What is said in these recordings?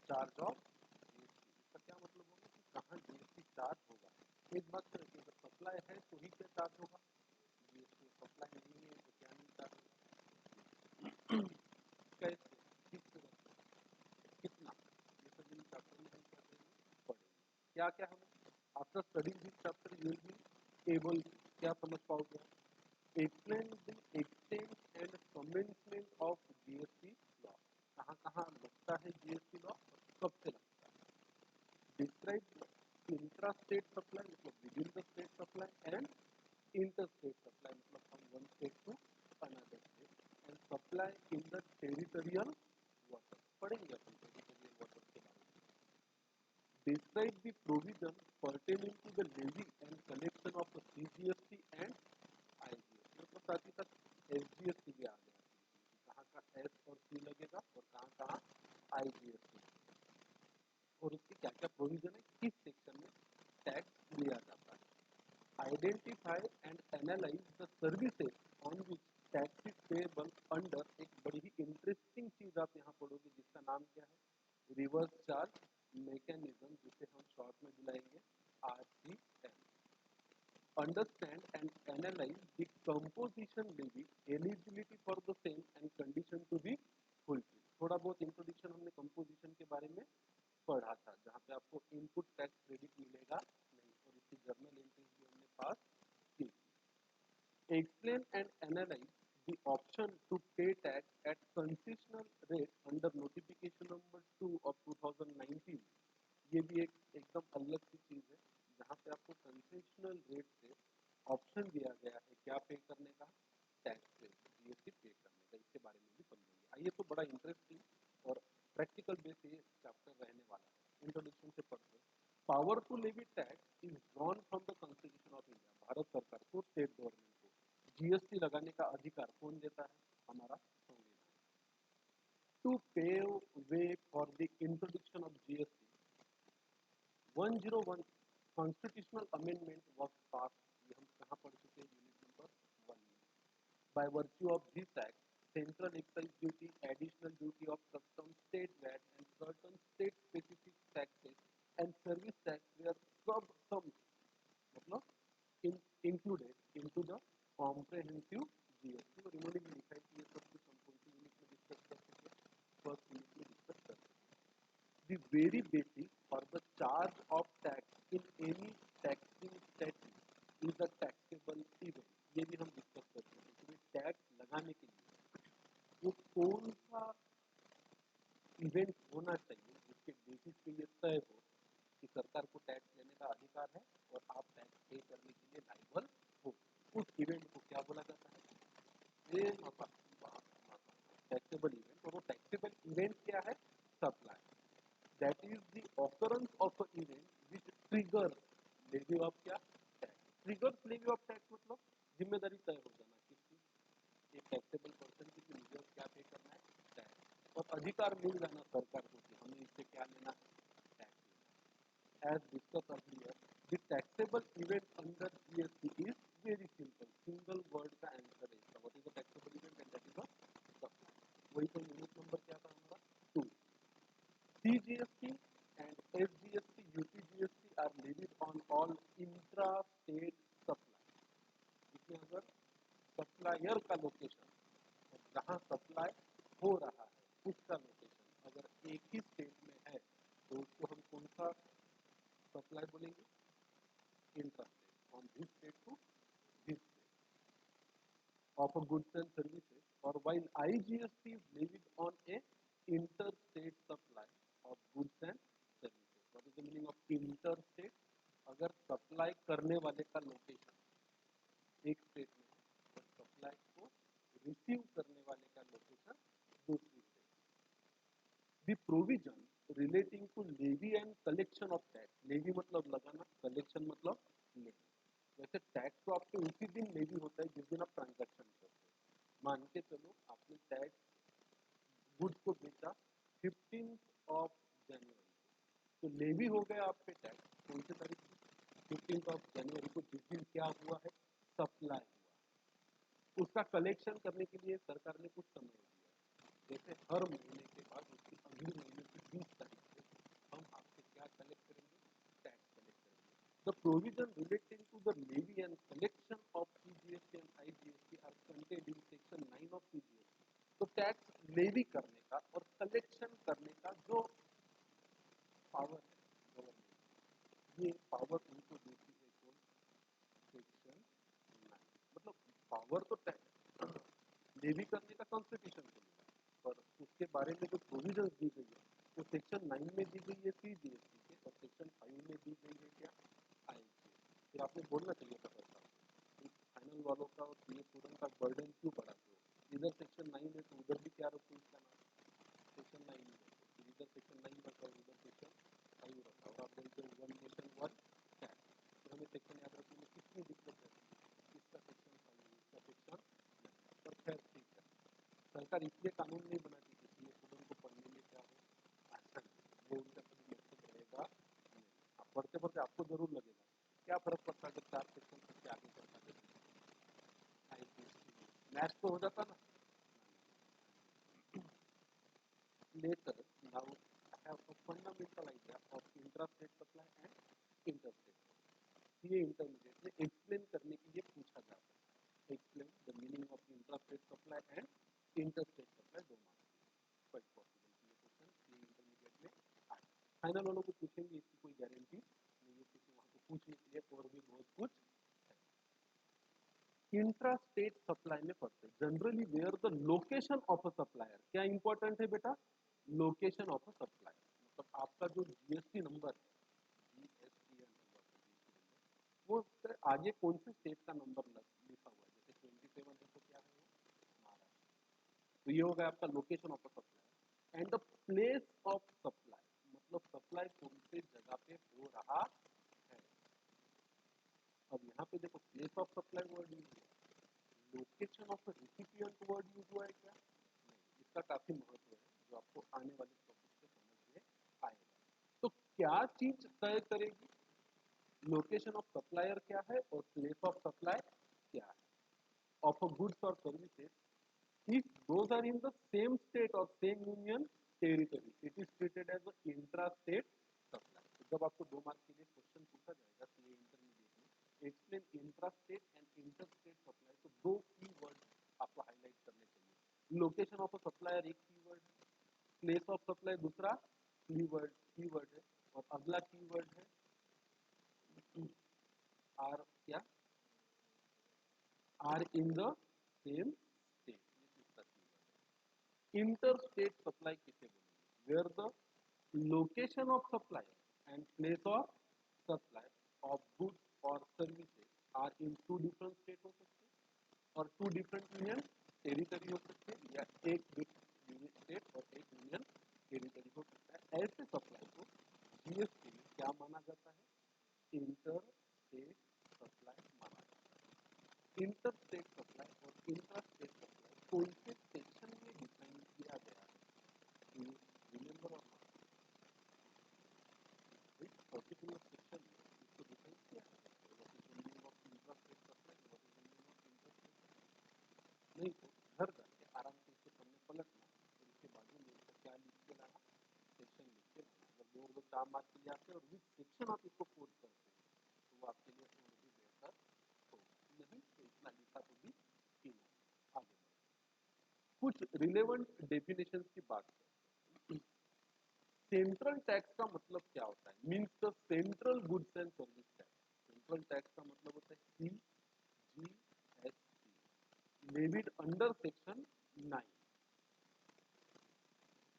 Charge of GST. इसका क्या मतलब होगा कि कहाँ जीएसटी चार्ज होगा। एक बात तो रखिए, अगर सप्लाई है तो ही क्या चार्ज होगा जीएसटी, सप्लाई नहीं है तो क्या नहीं चार्ज होगा। कैसे, किस कितना, ये सब इन चैप्टर में हम क्या करेंगे, पढ़ेंगे। क्या क्या हमें after studying this chapter you will be able, क्या समझ पाओगे, explain the extent and commencement of GST law, कहाँ कहाँ लगता है जीएसटी लॉ और कब से लगता है। डिस्क्राइब इंट्रा स्टेट सप्लाई मतलब within the state supply and inter state supply मतलब from one state to another state and supply in the territorial water, पढ़ेंगे अपन टेरिटोरियल वाटर के बारे में। Describe the provision pertaining to the levy and collection of the CGST and IGST, मतलब साथ ही साथ SGST भी आ गया, कहाँ का S और C लगेगा और कहाँ कहाँ IGST और उसकी क्या क्या प्रोविजन है, किस सेक्शन में टैक्स लिया जाता है। Identify and analyse the services on which tax is payable under, एक बड़ी ही इंटरेस्टिंग चीज आप यहाँ पढ़ोगे जिसका नाम क्या है, रिवर्स चार्ज मैकेनिज्म, जिसे हम शॉर्ट में बुलाएंगे RCM। Understand and analyse the composition levy, eligibility for the same and condition to be fulfil. थोड़ा बहुत इंट्रोडक्शन हमने कंपोजिशन के बारे में पढ़ा था, जहाँ पे आपको इनपुट टैक्स क्रेडिट मिलेगा नहीं, और इसकी जर्नल एंट्रीज भी हमने पास की। Explain and analyze the option to pay tax at concessional rate under notification number 2 of 2019। ये भी एक एकदम अलग सी चीज है, जहाँ पे आपको कंसेशनल रेट से ऑप्शन दिया गया है क्या पे करने का, टैक्स पे, जीएसटी पे करने का। इसके बारे में भी समझेंगे। आइए, तो बड़ा इंटरेस्टिंग और प्रैक्टिकल बेस ये चैप्टर रहने वाला है। इंट्रोडक्शन से पढ़ते हैं। Power to levy tax is drawn from the constitution of India. Bharat सरकार को, स्टेट गवर्नमेंट को जीएसटी लगाने का अधिकार कौन देता है, हमारा संविधान। To pave way for the introduction of GST 101 constitutional amendment was pass, ये हम कहाँ पढ़ चुके हैं, यूनिट नंबर 1 में। By virtue of this act, central excise duty, additional duty of custom, state VAT and certain state specific taxes and service tax were subsume मतलब included into the comprehensive GST. और इन्होंने भी लिखा है कि ये सब कुछ हम कौन सी यूनिट में डिस्कस कर चुके हैं, फर्स्ट यूनिट में डिस्कस कर चुके हैं। The very basis for the charge of tax in any taxing statute is a taxable event। ये भी हम डिस्कस कर चुके हैं कि टैक्स लगाने के लिए वो कौन सा इवेंट होना चाहिए जिसके बेसिस पे ये तय हो कि सरकार को टैक्स लेने का अधिकार है और आप टैक्स पे करने के लिए लायबल हो। उस इवेंट को क्या बोला जाता है, ये टैक्सेबल इवेंट। और वो टैक्सेबल इवेंट क्या है, supply. That is the occurrence of an event which triggers levy of क्या tax. triggers levy of tax मतलब जिम्मेदारी तय हो जाना किसकी, एक टैक्सेबल पर्सन की, मुझे क्या पे करना है, टैक्स, और अधिकार मिल जाना सरकार को कि हमें इससे क्या लेना है, टैक्स लेना। As discussed earlier, the taxable event under GST is very simple, single word का आंसर है इसका। What is the taxable event and that is a supply। वही तो यूनिट नंबर क्या था हमारा, 2। CGST and SGST, UTGST are levied on all intra-state supply। इसमें अगर सप्लायर का लोकेशन और जहाँ सप्लाई हो रहा है उसका लोकेशन अगर एक ही स्टेट में है तो उसको हम कौन सा सप्लाई बोलेंगे, intra state, from this state to this state of a goods and services, or while IGST is levied on a interstate supply of goods and services। What is the meaning of interstate? अगर supply करने वाले का location एक state में है और supply को receive करने वाले का लोकेशन दूसरी state. The provision relating to levy and collection of tax, levy मतलब लगाना, कलेक्शन मतलब लेना। वैसे टैक्स तो आपके उसी दिन लेवी होता है जिस दिन आप ट्रांजैक्शन करते हैं। मान के चलो आपने टैक्स गुड्स को बेचा 15 जनवरी को, तो लेवी हो गया आप पे टैक्स कौन से तारीख को, 15 जनवरी को, जिस दिन क्या हुआ है, सप्लाई हुआ है। उसका कलेक्शन करने के लिए सरकार ने कुछ समय दिया, जैसे हर महीने के बाद उसकी अगले महीने की 20 तारीख से The provision relating to the levy and collection of CGST and IGST are contained in section 9 of CGST. तो टैक्स लेवी करने का और कलेक्शन करने का जो पावर है गवर्नमेंट, ये पावर उनको देती है कौन? सेक्शन 9। मतलब पावर तो टैक्स लेवी करने का कॉन्स्टिट्यूशन को मिला, पर उसके बारे में जो प्रोविजन दी गई है वो सेक्शन 9 में दी गई है सीजीएसटी के, और सेक्शन 5 में दी गई है क्या? फिर आपने बोलना चाहिए था पैसा फाइनल वालों का और सीए स्टूडेंट का बर्डन क्यों बढ़ाते हो? इधर सेक्शन 9 है तो उधर भी क्या रखो इसका नाम? सेक्शन 9 में रखो, इधर सेक्शन 9 रखा और उधर सेक्शन 5 रखा, और आप बोलते हो वन नेशन वन टैक्स। तो हमें सेक्शन याद रखने में कितनी दिक्कत है? इसका सेक्शन 5, इसका सेक्शन 9, पर खैर ठीक है। सरकार इसलिए कानून नहीं बनाती कि सीए स्टूडेंट को पढ़ने में क्या हो आसान, वो उनका कभी मकसद रहेगा नहीं। आप पढ़ते पढ़ते आपको जरूर लगेगा क्या फर्क पड़ता है जब 4 सेक्शन सबसे आगे चलता है? मैथ तो हो जाता ना। Later, now I have a fundamental idea of intrastate supply and interstate supply. ये इंटरमीडिएट में एक्सप्लेन करने के लिए पूछा जाता है। Explain the meaning of intrastate supply and interstate supply, दो मार्क्स क्वाइट पॉसिबल कि ये क्वेश्चन ये इंटरमीडिएट में आए। फाइनल वालों को पूछेंगे, इसकी कोई गारंटी नहीं है क्योंकि वहाँ को पूछने के लिए और भी बहुत कुछ है। इंट्रास्टेट सप्लाई में पढ़ते generally where the location of a supplier, क्या इंपॉर्टेंट है बेटा? लोकेशन ऑफ अ सप्लायर, मतलब आपका जो जीएसटी नंबर है, जीएसटीएन नंबर, वो आगे कौन से स्टेट का नंबर लिखा हुआ है? जैसे 27 है तो क्या है वो? महाराष्ट्र। तो ये हो गया आपका location of a supplier. And the place of supply, मतलब सप्लाई कौन से जगह पे हो रहा है। अब यहाँ पे देखो place of supply word use है, location of recipient word use हुआ है क्या? नहीं, इसका काफी महत्व है जो आपको आने वाले टॉपिक से समझ में आएगा। तो क्या चीज तय करेगी लोकेशन ऑफ सप्लायर क्या है और प्लेस ऑफ सप्लाई क्या है ऑफ अ गुड्स और services? if those are in the same state or same union territory, it is treated as an intra-state supply. तो जब आपको 2 मार्क के लिए क्वेश्चन पूछा जाएगा सीए इंटरमीडिएट में, explain intrastate and interstate supply, तो 2 की वर्ड आपको हाईलाइट करने चाहिए। लोकेशन ऑफ अ सप्लायर एक कीवर्ड है, प्लेस ऑफ सप्लाई दूसरा कीवर्ड है, और अगला कीवर्ड है आर क्या? Are in the same state, ये तीसरा कीवर्ड है। इंटरस्टेट सप्लाई किसे बोलेंगे? Where the location of supply and place of supply of goods और services are in 2 different state हो सकते हैं, और 2 डिफरेंट यूनियन टेरिटरी हो सकते हैं, या एक यूनियन स्टेट और एक यूनियन टेरिटरी हो सकता है। ऐसे सप्लाई को जीएसटी में क्या माना जाता है? इंटर स्टेट सप्लाई माना जाता है। इंटर स्टेट सप्लाई और इंटर स्टेट सप्लाई कौन से सेक्शन में डिफाइन किया गया है? रिमेंबर और पर्टिकुलर सेक्शन में इसको डिफाइन किया है। What is the meaning of inter state supply, what is the meaning of inter state? नहीं तो घर जाके आराम से इसके सामने पलटना और इसके बाजू में इसको क्या लिख के लाना? सेक्शन लिख के लाना। अगर 2 और 2 4 मार्क के लिए आते हैं और विच सेक्शन आप इसको कोड करते हैं तो वो आपके लिए और भी बेहतर होगा। नहीं तो इतना लिखा तो भी ठीक है। आगे कुछ रिलेवेंट डेफिनेशन की बात करते हैं। सेंट्रल टैक्स का मतलब क्या होता है? Means the central goods and service tax. Central tax का मतलब होता है सीजीएसटी, लेविड अंडर सेक्शन 9।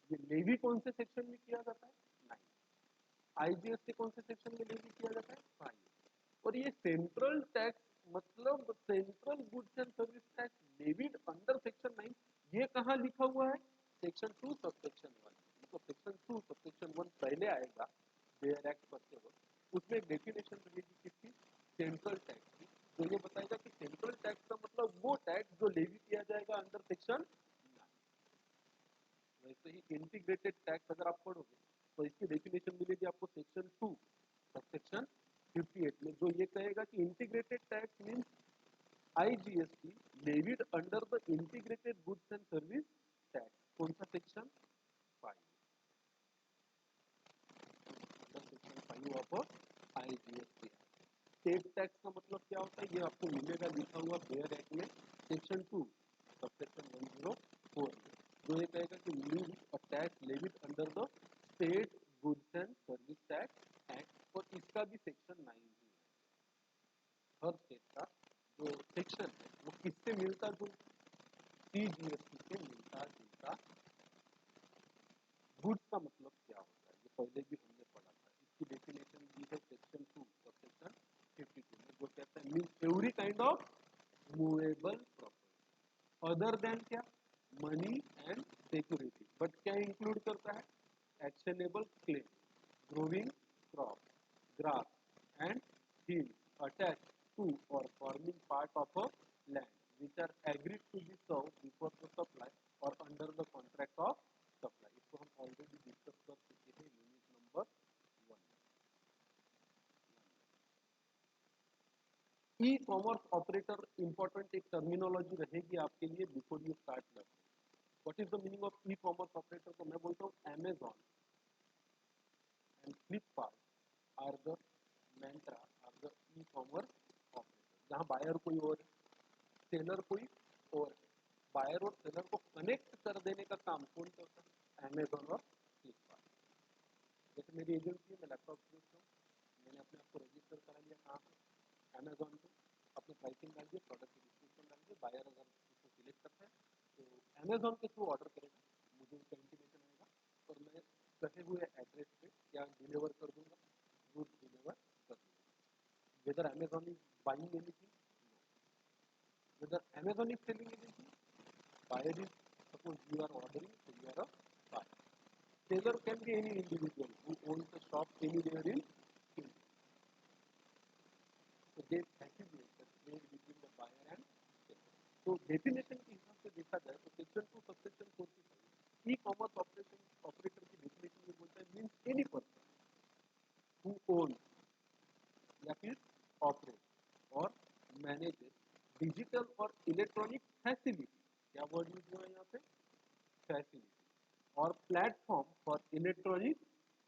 ये लेवी कौन से सेक्शन में किया जाता है? 9। आईजीएसटी कौन से सेक्शन में लेवी किया जाता है? 5। और ये सेंट्रल टैक्स मतलब central goods and service tax levied under section 9, ये कहाँ लिखा हुआ है? Section 2 sub section 1। तो सेक्शन 2 सब सेक्शन 1 पहले आएगा बेयर एक्ट करते वक्त, उसमें डेफिनेशन रहेगी किसकी? सेंट्रल टैक्स की, तो ये बताएगा कि सेंट्रल टैक्स का मतलब वो टैक्स जो लेवी किया जाएगा अंडर सेक्शन 9। वैसे ही इंटीग्रेटेड टैक्स अगर आप पढ़ोगे तो इसकी डेफिनेशन मिलेगी आपको सेक्शन 2 सब सेक्शन 58 में, जो ये कहेगा कि integrated tax means IGST levied under the integrated goods and service tax. कौन सा section? 5, under section 5 of IGST. State tax का मतलब क्या होता है, ये आपको मिलेगा लिखा हुआ बेयर एक्ट में सेक्शन 2 सबसेक्शन 104 में, जो ये कहेगा कि leave a tax levied under the state goods and service tax act, और इसका भी सेक्शन 9 ही है। हर स्टेट का जो सेक्शन है वो किससे मिलता जुलता, सीजीएसटी से मिलता जुलता। गुड्स का मतलब क्या होता है ये पहले भी हमने पढ़ा था, इसकी डेफिनेशन दी है सेक्शन 2 सबसेक्शन 52 में, जो कहता है means every kind of movable property other than क्या, मनी एंड सिक्योरिटी, बट क्या इंक्लूड करता है, actionable claim, growing crop, grass and hills attached to or forming part of a land which are agreed to be served before the supply or under the contract of supply। इसको हम already discuss कर चुके हैं unit number 1। E commerce operator important एक terminology रहेगी आपके लिए before you start learning. What is the meaning of e commerce operator, तो मैं बोलता हूँ Amazon and Flipkart are the Myntra are the e commerce operator, जहाँ बायर कोई और है, सेलर कोई और है, बायर और सेलर को कनेक्ट कर देने का काम कौन करता है, अमेजॉन और फ्लिपकार्ट। जैसे मेरी एजेंसी है, मैं लैपटॉप खरीदता हूँ, मैंने अपने आप को रजिस्टर करा लिया कहाँ पे, अमेजॉन पे, अपने प्राइसिंग डाल दिए, प्रोडक्ट की डिस्क्रिप्शन डाल दिए, बायर अगर उसको सिलेक्ट करता है तो अमेजॉन के थ्रू ऑर्डर करेगा, मुझे उसका इंटीमेशन आएगा और मैं कहे हुए एड्रेस पे क्या डिलीवर कर दूंगा, गुड डिलीवर कर दूंगा। Whether Amazon is buying anything, whether Amazon is selling anything, buyer is, suppose you are ordering, so you are a buyer. Seller can be any individual who owns a shop anywhere in India. So they facilitate the trade between the buyer and seller. So definition के हिसाब से देखा जाए तो section 2 subsection 45 e commerce operation operator की definition में बोलता है means any person who owns या फिर ऑपरेट और मैनेजेस डिजिटल और इलेक्ट्रॉनिक फैसिलिटी, क्या वर्ड यूज हुआ है यहाँ पे, फैसिलिटी और प्लेटफॉर्म फॉर इलेक्ट्रॉनिक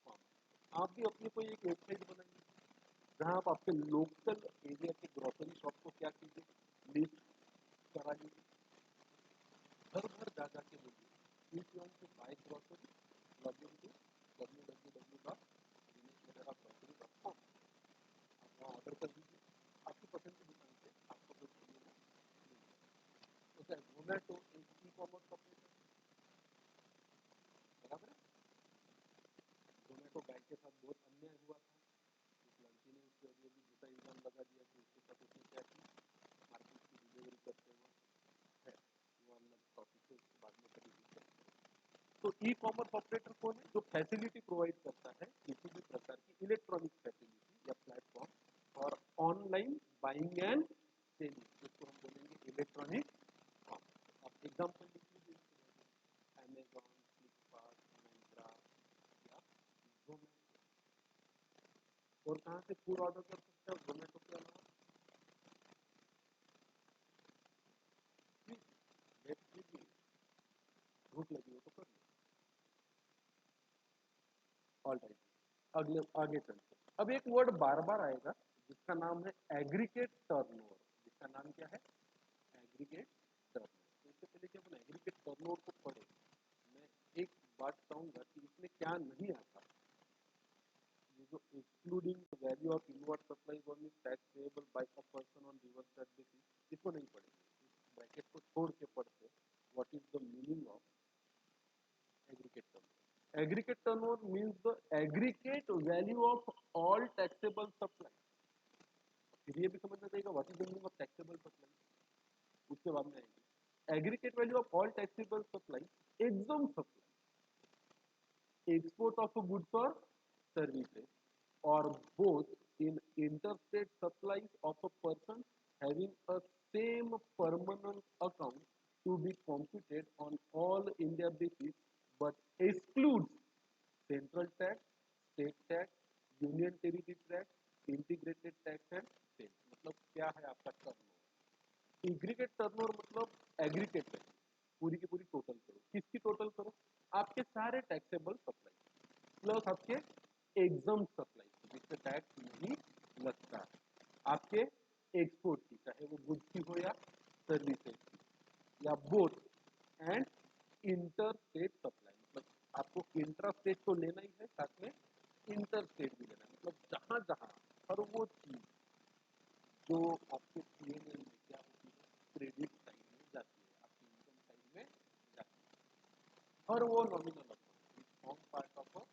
कॉमर्स। आप भी अपनी कोई एक वेबसाइट बनाइए जहाँ आप आपके लोकल एरिया के ग्रोसरी शॉप को क्या कीजिए, लिस्ट करा लीजिए, घर घर जा जाके बोलिए if you want to buy grocery log in to www.dinesh-grocery.com, आप वहाँ ऑर्डर कर दीजिए, आपकी पसंद की दुकान से आपको कोई चीज़ मिल जाए। तो क्या जोमेटो एक ई कॉमर्स ऑपरेटर, बराबर है। जोमेटो बैंक के साथ बहुत अन्याय हुआ था, इस लड़की ने उसके लिए भी झूठा इल्जाम लगा दिया कि उसके साथ उसने क्या की, मार्केट की डिलीवरी करते हुए है, वो अलग टॉपिक है, उसके बाद में कभी डिस्कस करेंगे। तो ई कॉमर्स ऑपरेटर कौन है, जो फैसिलिटी प्रोवाइड करता है किसी भी प्रकार की इलेक्ट्रॉनिक फैसिलिटी या प्लेटफॉर्म और ऑनलाइन बाइंग एंड सेलिंग, जिसको हम बोलेंगे इलेक्ट्रॉनिक कॉमर्स। आप एग्जाम्पल लिख लीजिए, अमेजॉन, फ्लिपकार्ट, मिंत्रा या जोमेटो। और कहाँ से फूड ऑर्डर कर सकते हैं जोमेटो के अलावा, स्विगी, भूख लगी हो तो कर लो। ऑलराइट, अगले आगे चलते हैं। अब एक वर्ड बार बार आएगा जिसका नाम है एग्रीगेट टर्नओवर। जिसका नाम क्या है, एग्रीगेट टर्नओवर। तो इससे पहले कि अपन एग्रीगेट टर्नओवर को पढ़े, मैं एक बात कहूंगा कि इसमें क्या नहीं आता, ये जो excluding the value of inward supply on tax payable by a person on reverse that basis, इसको नहीं पढ़ेंगे, इस ब्रैकेट को छोड़ के पढ़ते what is the meaning of aggregate turnover। Aggregate turnover means the aggregate value of all taxable supply। फिर ये भी समझना चाहिए what is the meaning of taxable supply, उसके बाद में आएंगे aggregate value of all taxable supply, एग्जम supply, export of goods or services, or both in interstate supplies of a person having a same permanent account to be computed on all India basis, but excludes central tax, state tax, union territory tax, integrated tax and sales। मतलब क्या है आपका turnover, aggregate turnover मतलब aggregate है, पूरी की पूरी total करो, किसकी टोटल करो, आपके सारे टैक्सेबल सप्लाई प्लस आपके एग्जाम सप्लाई जिससे टैक्स नहीं लगता है। आपके एक्सपोर्ट की, चाहे वो गुड्स की हो या सर्विसेज की, या both, and inter state supply, मतलब आपको इंट्रा स्टेट तो लेना ही है, साथ में इंटर स्टेट भी लेना है, मतलब जहां जहां हर वो चीज जो आपके पीएनएल में क्या होती है, क्रेडिट साइड में जाती है, आपकी इनकम साइड में जाती है, और वो nominal amount form part of a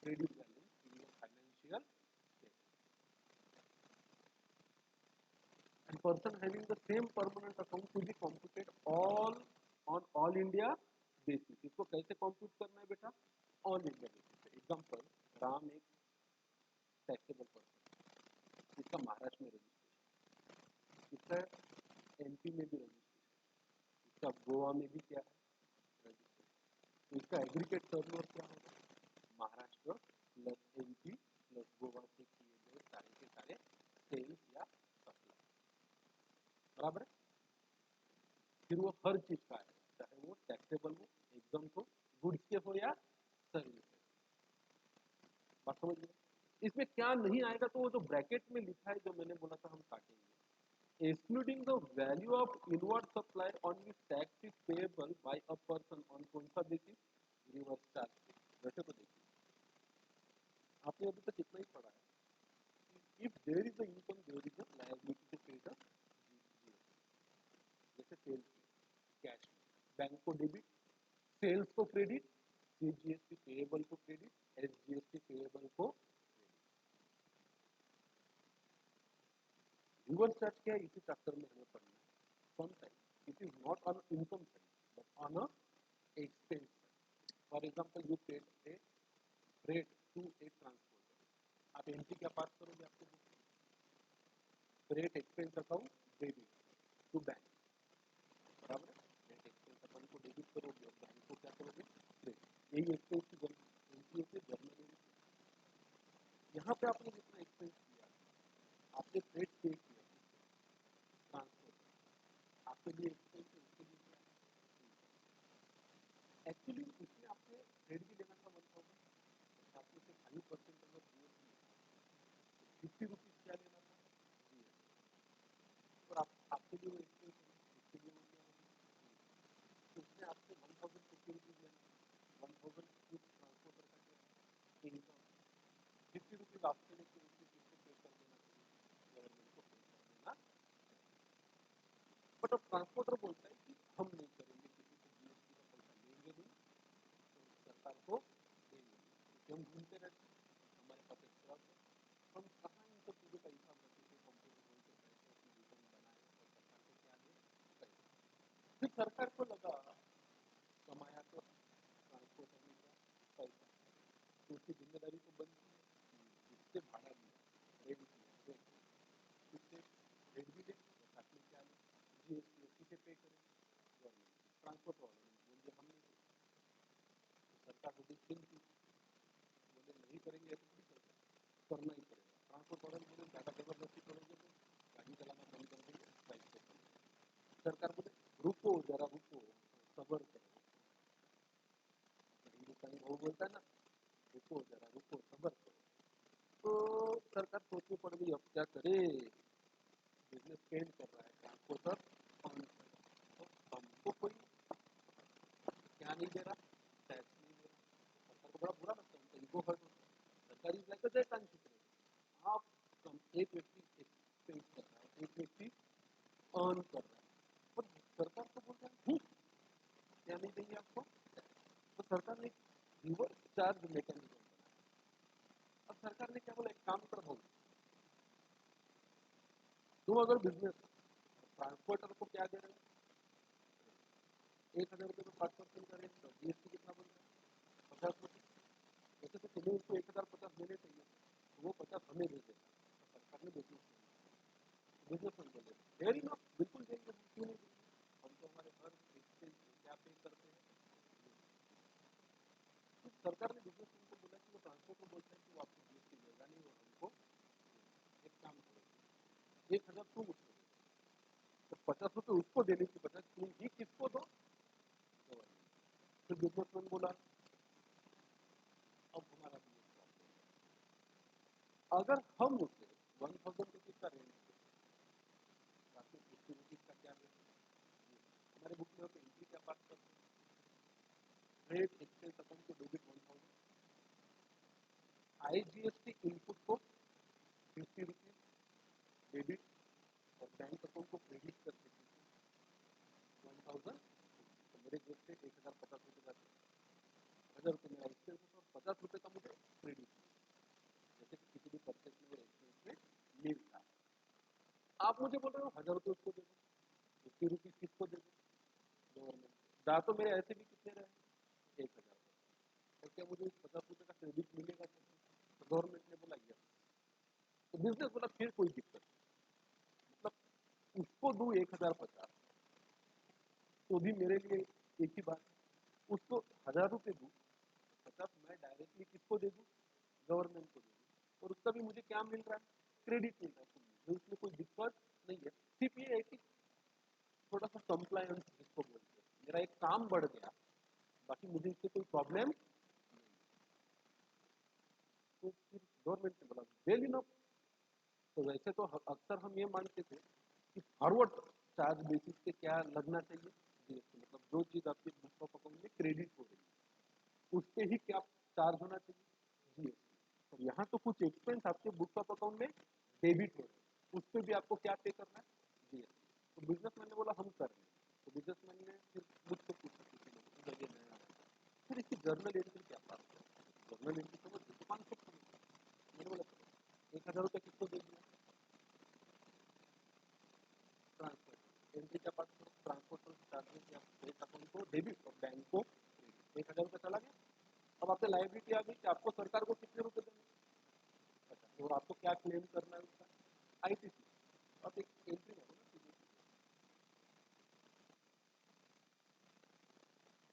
credit balance in your financial statement, and person having the same permanent account to be computed all on all India basis. इसको कैसे कंप्यूट करना है बेटा? All India basis. Example, Ram एक taxable person, इसका महाराष्ट्र में registration, इसका MP में भी रजिस्ट्रेशन, इसका गोवा में भी क्या है, रजिस्ट्रेशन. तो इसका एग्रीगेट टर्नओवर क्या होगा? Maharashtra plus MP plus Goa से किए गए सारे के सारे सेल्स या सप्लाई, बराबर है. फिर वो हर चीज का है, चाहे वो टैक्सेबल हो, एकदम हो, गुड्स के हो या सर्विस. बात समझ गए? इसमें क्या नहीं आएगा, तो वो जो ब्रैकेट में लिखा है, जो मैंने बोला था हम काटेंगे, excluding the value of inward supply on which tax is payable by a person on कौन सा बेसिस? Reverse charge. वैसे तो देखिए, आपने अभी तक इतना ही पढ़ा है, if there is a income there is a liability to pay the GST. जैसे सेल्स कैश, बैंक को डेबिट, सेल्स को क्रेडिट, सीजीएसटी पेएबल को क्रेडिट, एसजीएसटी पेएबल को क्रेडिट. रिवर्स चार्ज क्या है, इसी चैप्टर में हमें पढ़ना है. Sometimes it is not on income side but on a expense side. For example, you paid a rate to a transporter. आप एंट्री क्या पास करोगे आपके बुक में? Freight expense account debit to bank, बराबर है. फ्रेट एक्सपेंस अकाउंट को debit करोगे और बैंक को क्या करोगे? क्रेडिट. यही एक्सपेंस की एंट्री होती है जर्नल एंट्री. यहाँ पे आपने जितना एक्सपेंस किया, आपने फ्रेट पे किया, ट्रांसपोर्ट आपके लिए एक्सपेंस है, उसके लिए क्या एक्चुअली उसमें आपने रेट भी लेना था 1000, आपने से 5% अगर जीएसटी है, 50 रुपीज क्या लेना था? जीएसटी. और आपके लिए वो एक्सपेंस है, उसके लिए वो क्या होगा? तो उसने आपसे 1050 रुपीज लेना है. 1000 ट्रांसपोर्टर का क्या इनकम, 50 रुपीज आपसे लेके उसको किसको पे कर देना चाहिए? गवर्नमेंट को पे कर देना. बट अब ट्रांसपोर्टर बोलता है कि हम नहीं करेंगे, किसी को जीएसटी का पैसा लेंगे नहीं, तो सरकार को देंगे, क्योंकि हम घूमते रहते हैं, हमारे पास एक्स्ट्रा है, हम कहाँ इन सब चीज़ों का हिसाब रखेंगे, कंपनी बोलते पैसे अपना रिटर्न बनाए और सरकार को क्या दे? पैसा. फिर सरकार को लगा कमाया तो ट्रांसपोर्टर ने क्या? पैसा. तो उसकी जिम्मेदारी तो बनती है कि इससे भाड़ा दिया, रेट दिया, रेट, इससे रेट भी दे और साथ में क्या ले? जीएसटी उसी से पे करें गवर्नमेंट. ट्रांसपोर्ट वालों ने बोल दिया हम नहीं करेंगे, तो सरकार हो गई चिंतित, बोले नहीं करेंगे ऐसे थोड़ी चलता है, करना ही पड़ेगा. ट्रांसपोर्ट वालों ने बोले ज़्यादा जबरदस्ती करोगे तो गाड़ी चलाना बंद कर देंगे, बाइक पे कर देंगे. सरकार बोले रुको जरा, रुको, सबर करो. हिंदुस्तानी भाव बोलता है ना, रुको जरा, रुको, सबर करो. तो सरकार सोचने पड़ गई, अब क्या करे, बिजनेस पेंट कर रहा है, ट्रांसपोर्टर ऑन, तो हमको कोई क्या नहीं दे रहा, टैक्स नहीं दे रहा. सरकार को बड़ा बुरा लगता है, उनका ईगो हर्ट होता है. सरकार इज लाइक अ जयकांत चित्र. आप एक व्यक्ति एक्सपेंस कर रहा है, एक व्यक्ति अर्न कर रहा है, और सरकार को बोल रहा है क्या नहीं देंगे आपको. तो सरकार ने रिवर्स चार्ज मैकेनिज्म बनाया. अब सरकार ने क्या बोला, एक काम कर दो, तुम अगर बिजनेस ट्रांसपोर्टर को क्या दे रहे हो, 1000 रुपये में 5% का रेट, तो जीएसटी कितना बन रहा है? 50 रुपये. वैसे तो तुम्हें उसको 1050 देने चाहिए, तो वो 50 हमें दे देगा. तो सरकार ने बिजनेसमैन बोले वेरी ना, बिल्कुल देंगे, हम क्यों नहीं देंगे, हम तो हमारे हर एक्सपेंस क्या पे करते हैं. तो सरकार ने बिजनेसमैन को बोला कि वो ट्रांसपोर्ट को बोलता है कि वो आपको जीएसटी देगा नहीं, और हमको एक काम करो, 1000 तुम उसको दे, तो 50 रुपये उसको देने की बजाय तुम ही किसको दो? गवर्नमेंट. तो बिजनेसमैन बोला अब हमारा जीएसटी, अगर हम उसे 1000 रुपीज का रेंट IGST इनपुट को 50 रुपीज डेबिट और बैंक अकाउंट को क्रेडिट कर देती है 1000। तो मेरे जेब से 1050 रुपये जाते हैं, 1000 रुपये मेरा एक्सपेंस है और 50 रुपये का मुझे क्रेडिट, जैसे कि किसी भी परचेज में मेरे एक्सपेंस में मिलता है। आप मुझे बोल रहे हो 1000 रुपये उसको दे दो, 50 रुपीज किसको दे दो, गवर्नमेंट। जा तो मेरे ऐसे भी कितने रहे 1000, और क्या मुझे 50 रुपये का क्रेडिट मिलेगा? तो गवर्नमेंट ने बोला यस। तो बिजनेस बोला फिर कोई दिक्कत नहीं, मतलब उसको दूं 1050 तो भी मेरे लिए एक ही बात, उसको 1000 रुपये दूं, 50 मैं डायरेक्टली किसको दे दूं? गवर्नमेंट को दे दूं, और उसका भी मुझे क्या मिल रहा है? क्रेडिट मिल रहा है। तो उसमें कोई दिक्कत नहीं है, सिर्फ ये है कि थोड़ा सा कंप्लायंस जिसको बोलते हैं, मेरा एक काम बढ़ गया, बाकी मुझे इससे कोई प्रॉब्लम। तो फिर गवर्नमेंट ने बोला वेल इनफ। तो वैसे तो अक्सर हम ये मानते थे कि फॉरवर्ड चार्ज बेसिस पे क्या लगना चाहिए, जीएसटी, मतलब जो चीज आपके बुक ऑफ अकाउंट में क्रेडिट हो रही है उस पे ही क्या चार्ज होना चाहिए, जीएसटी। तो यहाँ तो कुछ एक्सपेंस आपके बुक ऑफ अकाउंट में डेबिट हो रहे हैं, उस पर भी आपको क्या पे करना है, जीएसटी। तो बिजनेसमैन ने बोला हम कर रहे हैं। तो बिजनेसमैन ने फिर मुझसे पूछा किसी ने, ये नया है, फिर इसकी जर्नल एंट्री क्या बात है, जर्नल एंट्री समझ 500 मैंने बोला 1000 रुपये किसको दे दिया, ट्रांसपोर्ट एंट्री क्या बात करो, ट्रांसपोर्ट चार्जेस या बैंक अकाउंट को डेबिट और बैंक को 1000 रुपये चला गया। अब आपने लाइबिलिटी आ गई कि आपको सरकार को कितने रुपए देने, अच्छा, और आपको क्या क्लेम करना है उसका, आईटीसी। अब एक एंट्री मारो ना सीधे।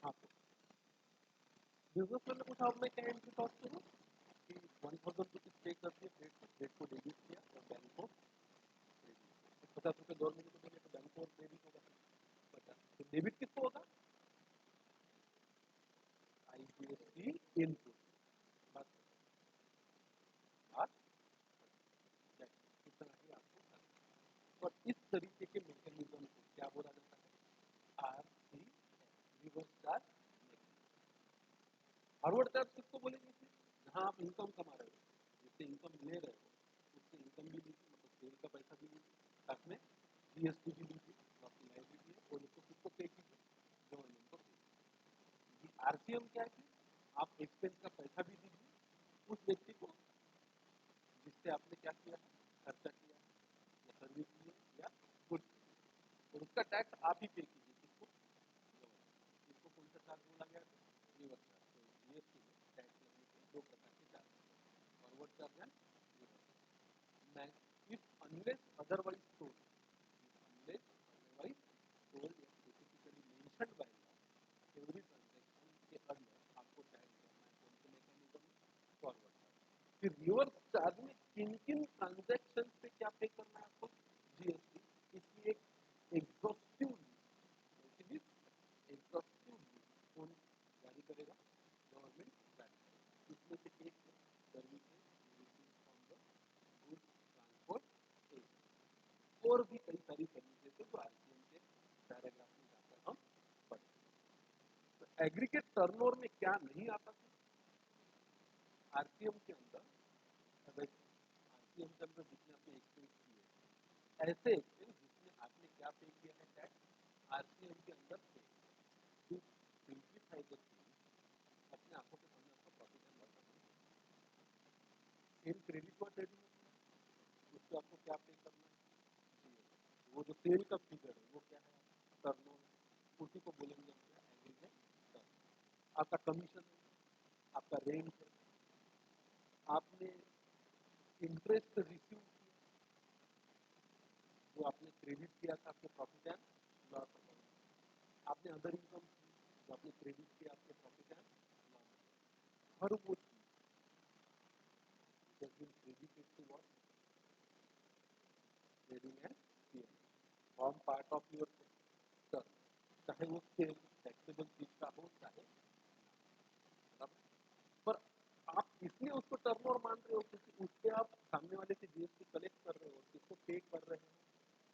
हाँ, तो बिजनेसमैन ने पूछा अब मैं क्या एंट्री पास करूँ कि 1000 रुपीज पे करके पेड को डेबिट किया और बैंक को 50 रुपये गवर्नमेंट को देंगे तो बैंक को डेबिट होगा 50, तो डेबिट किसको होगा, आईजीएसटी इनपुट। बस बात इतना ही आपको करना। और इस तरीके के मैकेनिज्म को क्या बोला जाता है, RC, reverse charge mechanism. Forward charge किसको बोलेंगे, जहाँ आप इनकम कमा रहे हो, जिससे इनकम ले रहे हो उससे इनकम भी लीजिए, मतलब सेल का पैसा भी लीजिए, साथ में जीएसटी भी लीजिए, तो आपकी लाइबिलिटी है, और उसको किसको पे कीजिए, गवर्नमेंट को पे कीजिए। आरसीएम क्या है, आप एक्सपेंस का पैसा भी दीजिए उस व्यक्ति को जिससे आपने क्या किया, खर्चा किया या सर्विस की या गुड, और उसका टैक्स आप ही पे कीजिए, किसको, गवर्नमेंट। इसको कौन सा चार्ज बोला गया था, रिवर्स चार्ज। तो जीएसटी में टैक्स लगने के दो प्रकार के charge, forward charge and reverse charge. If unless otherwise told, unless otherwise told या specifically mentioned by law, every transaction के अंदर आपको टैक्स भरना है, कौन से मैकेनिज्म में, फॉरवर्ड चार्ज। फिर रिवर्स चार्ज में किन किन ट्रांजेक्शन पे क्या पे करना है आपको, जीएसटी। इसकी एक एग्जॉस्टिव कौन जारी करेगा, गवर्नमेंट जारी करेगा। इसमें से एक services from the goods transport, और भी कई सारी सर्विसेज है जो आरसीएम के पैराग्राफ में जाकर हम पढ़ेंगे। तो एग्रीगेट टर्नओवर में क्या नहीं आता था आरसीएम के अंदर, आरसीएम के अंदर जितने आपने एक्सपेंस किए, ऐसे एक्सपेंस जिसमें आपने क्या पे किया है टैक्स, आरसीएम के अंदर पे। टू सिंप्लीफाई द थिंग, अपने आंखों के सामने आपको profit and loss account, cell credit हुआ ट्रेडिंग, उसको आपको क्या पे करना है, वो जो सेल का फिगर है वो क्या है, टर्नओवर, उसी को बोलेंगे हम क्या, एग्रीगेट टर्नओवर। आपका कमीशन है, आपका रेंट है, आपने इंटरेस्ट रिसीव किया जो आपने क्रेडिट किया था आपके प्रॉफिट एंड लॉस अकाउंट, आपने अदर इनकम जो आपने क्रेडिट किया आपके प्रॉफिट एंड लॉस अकाउंट, हर वो चीज credited to what, trading and PL, form part of your turn, चाहे वो सेल टैक्सेबल चीज का हो चाहे, पर आप इसलिए उसको टर्नओवर मान रहे हो क्योंकि उस पर आप सामने वाले से जीएसटी कलेक्ट कर रहे हो, किसको पे कर रहे हो,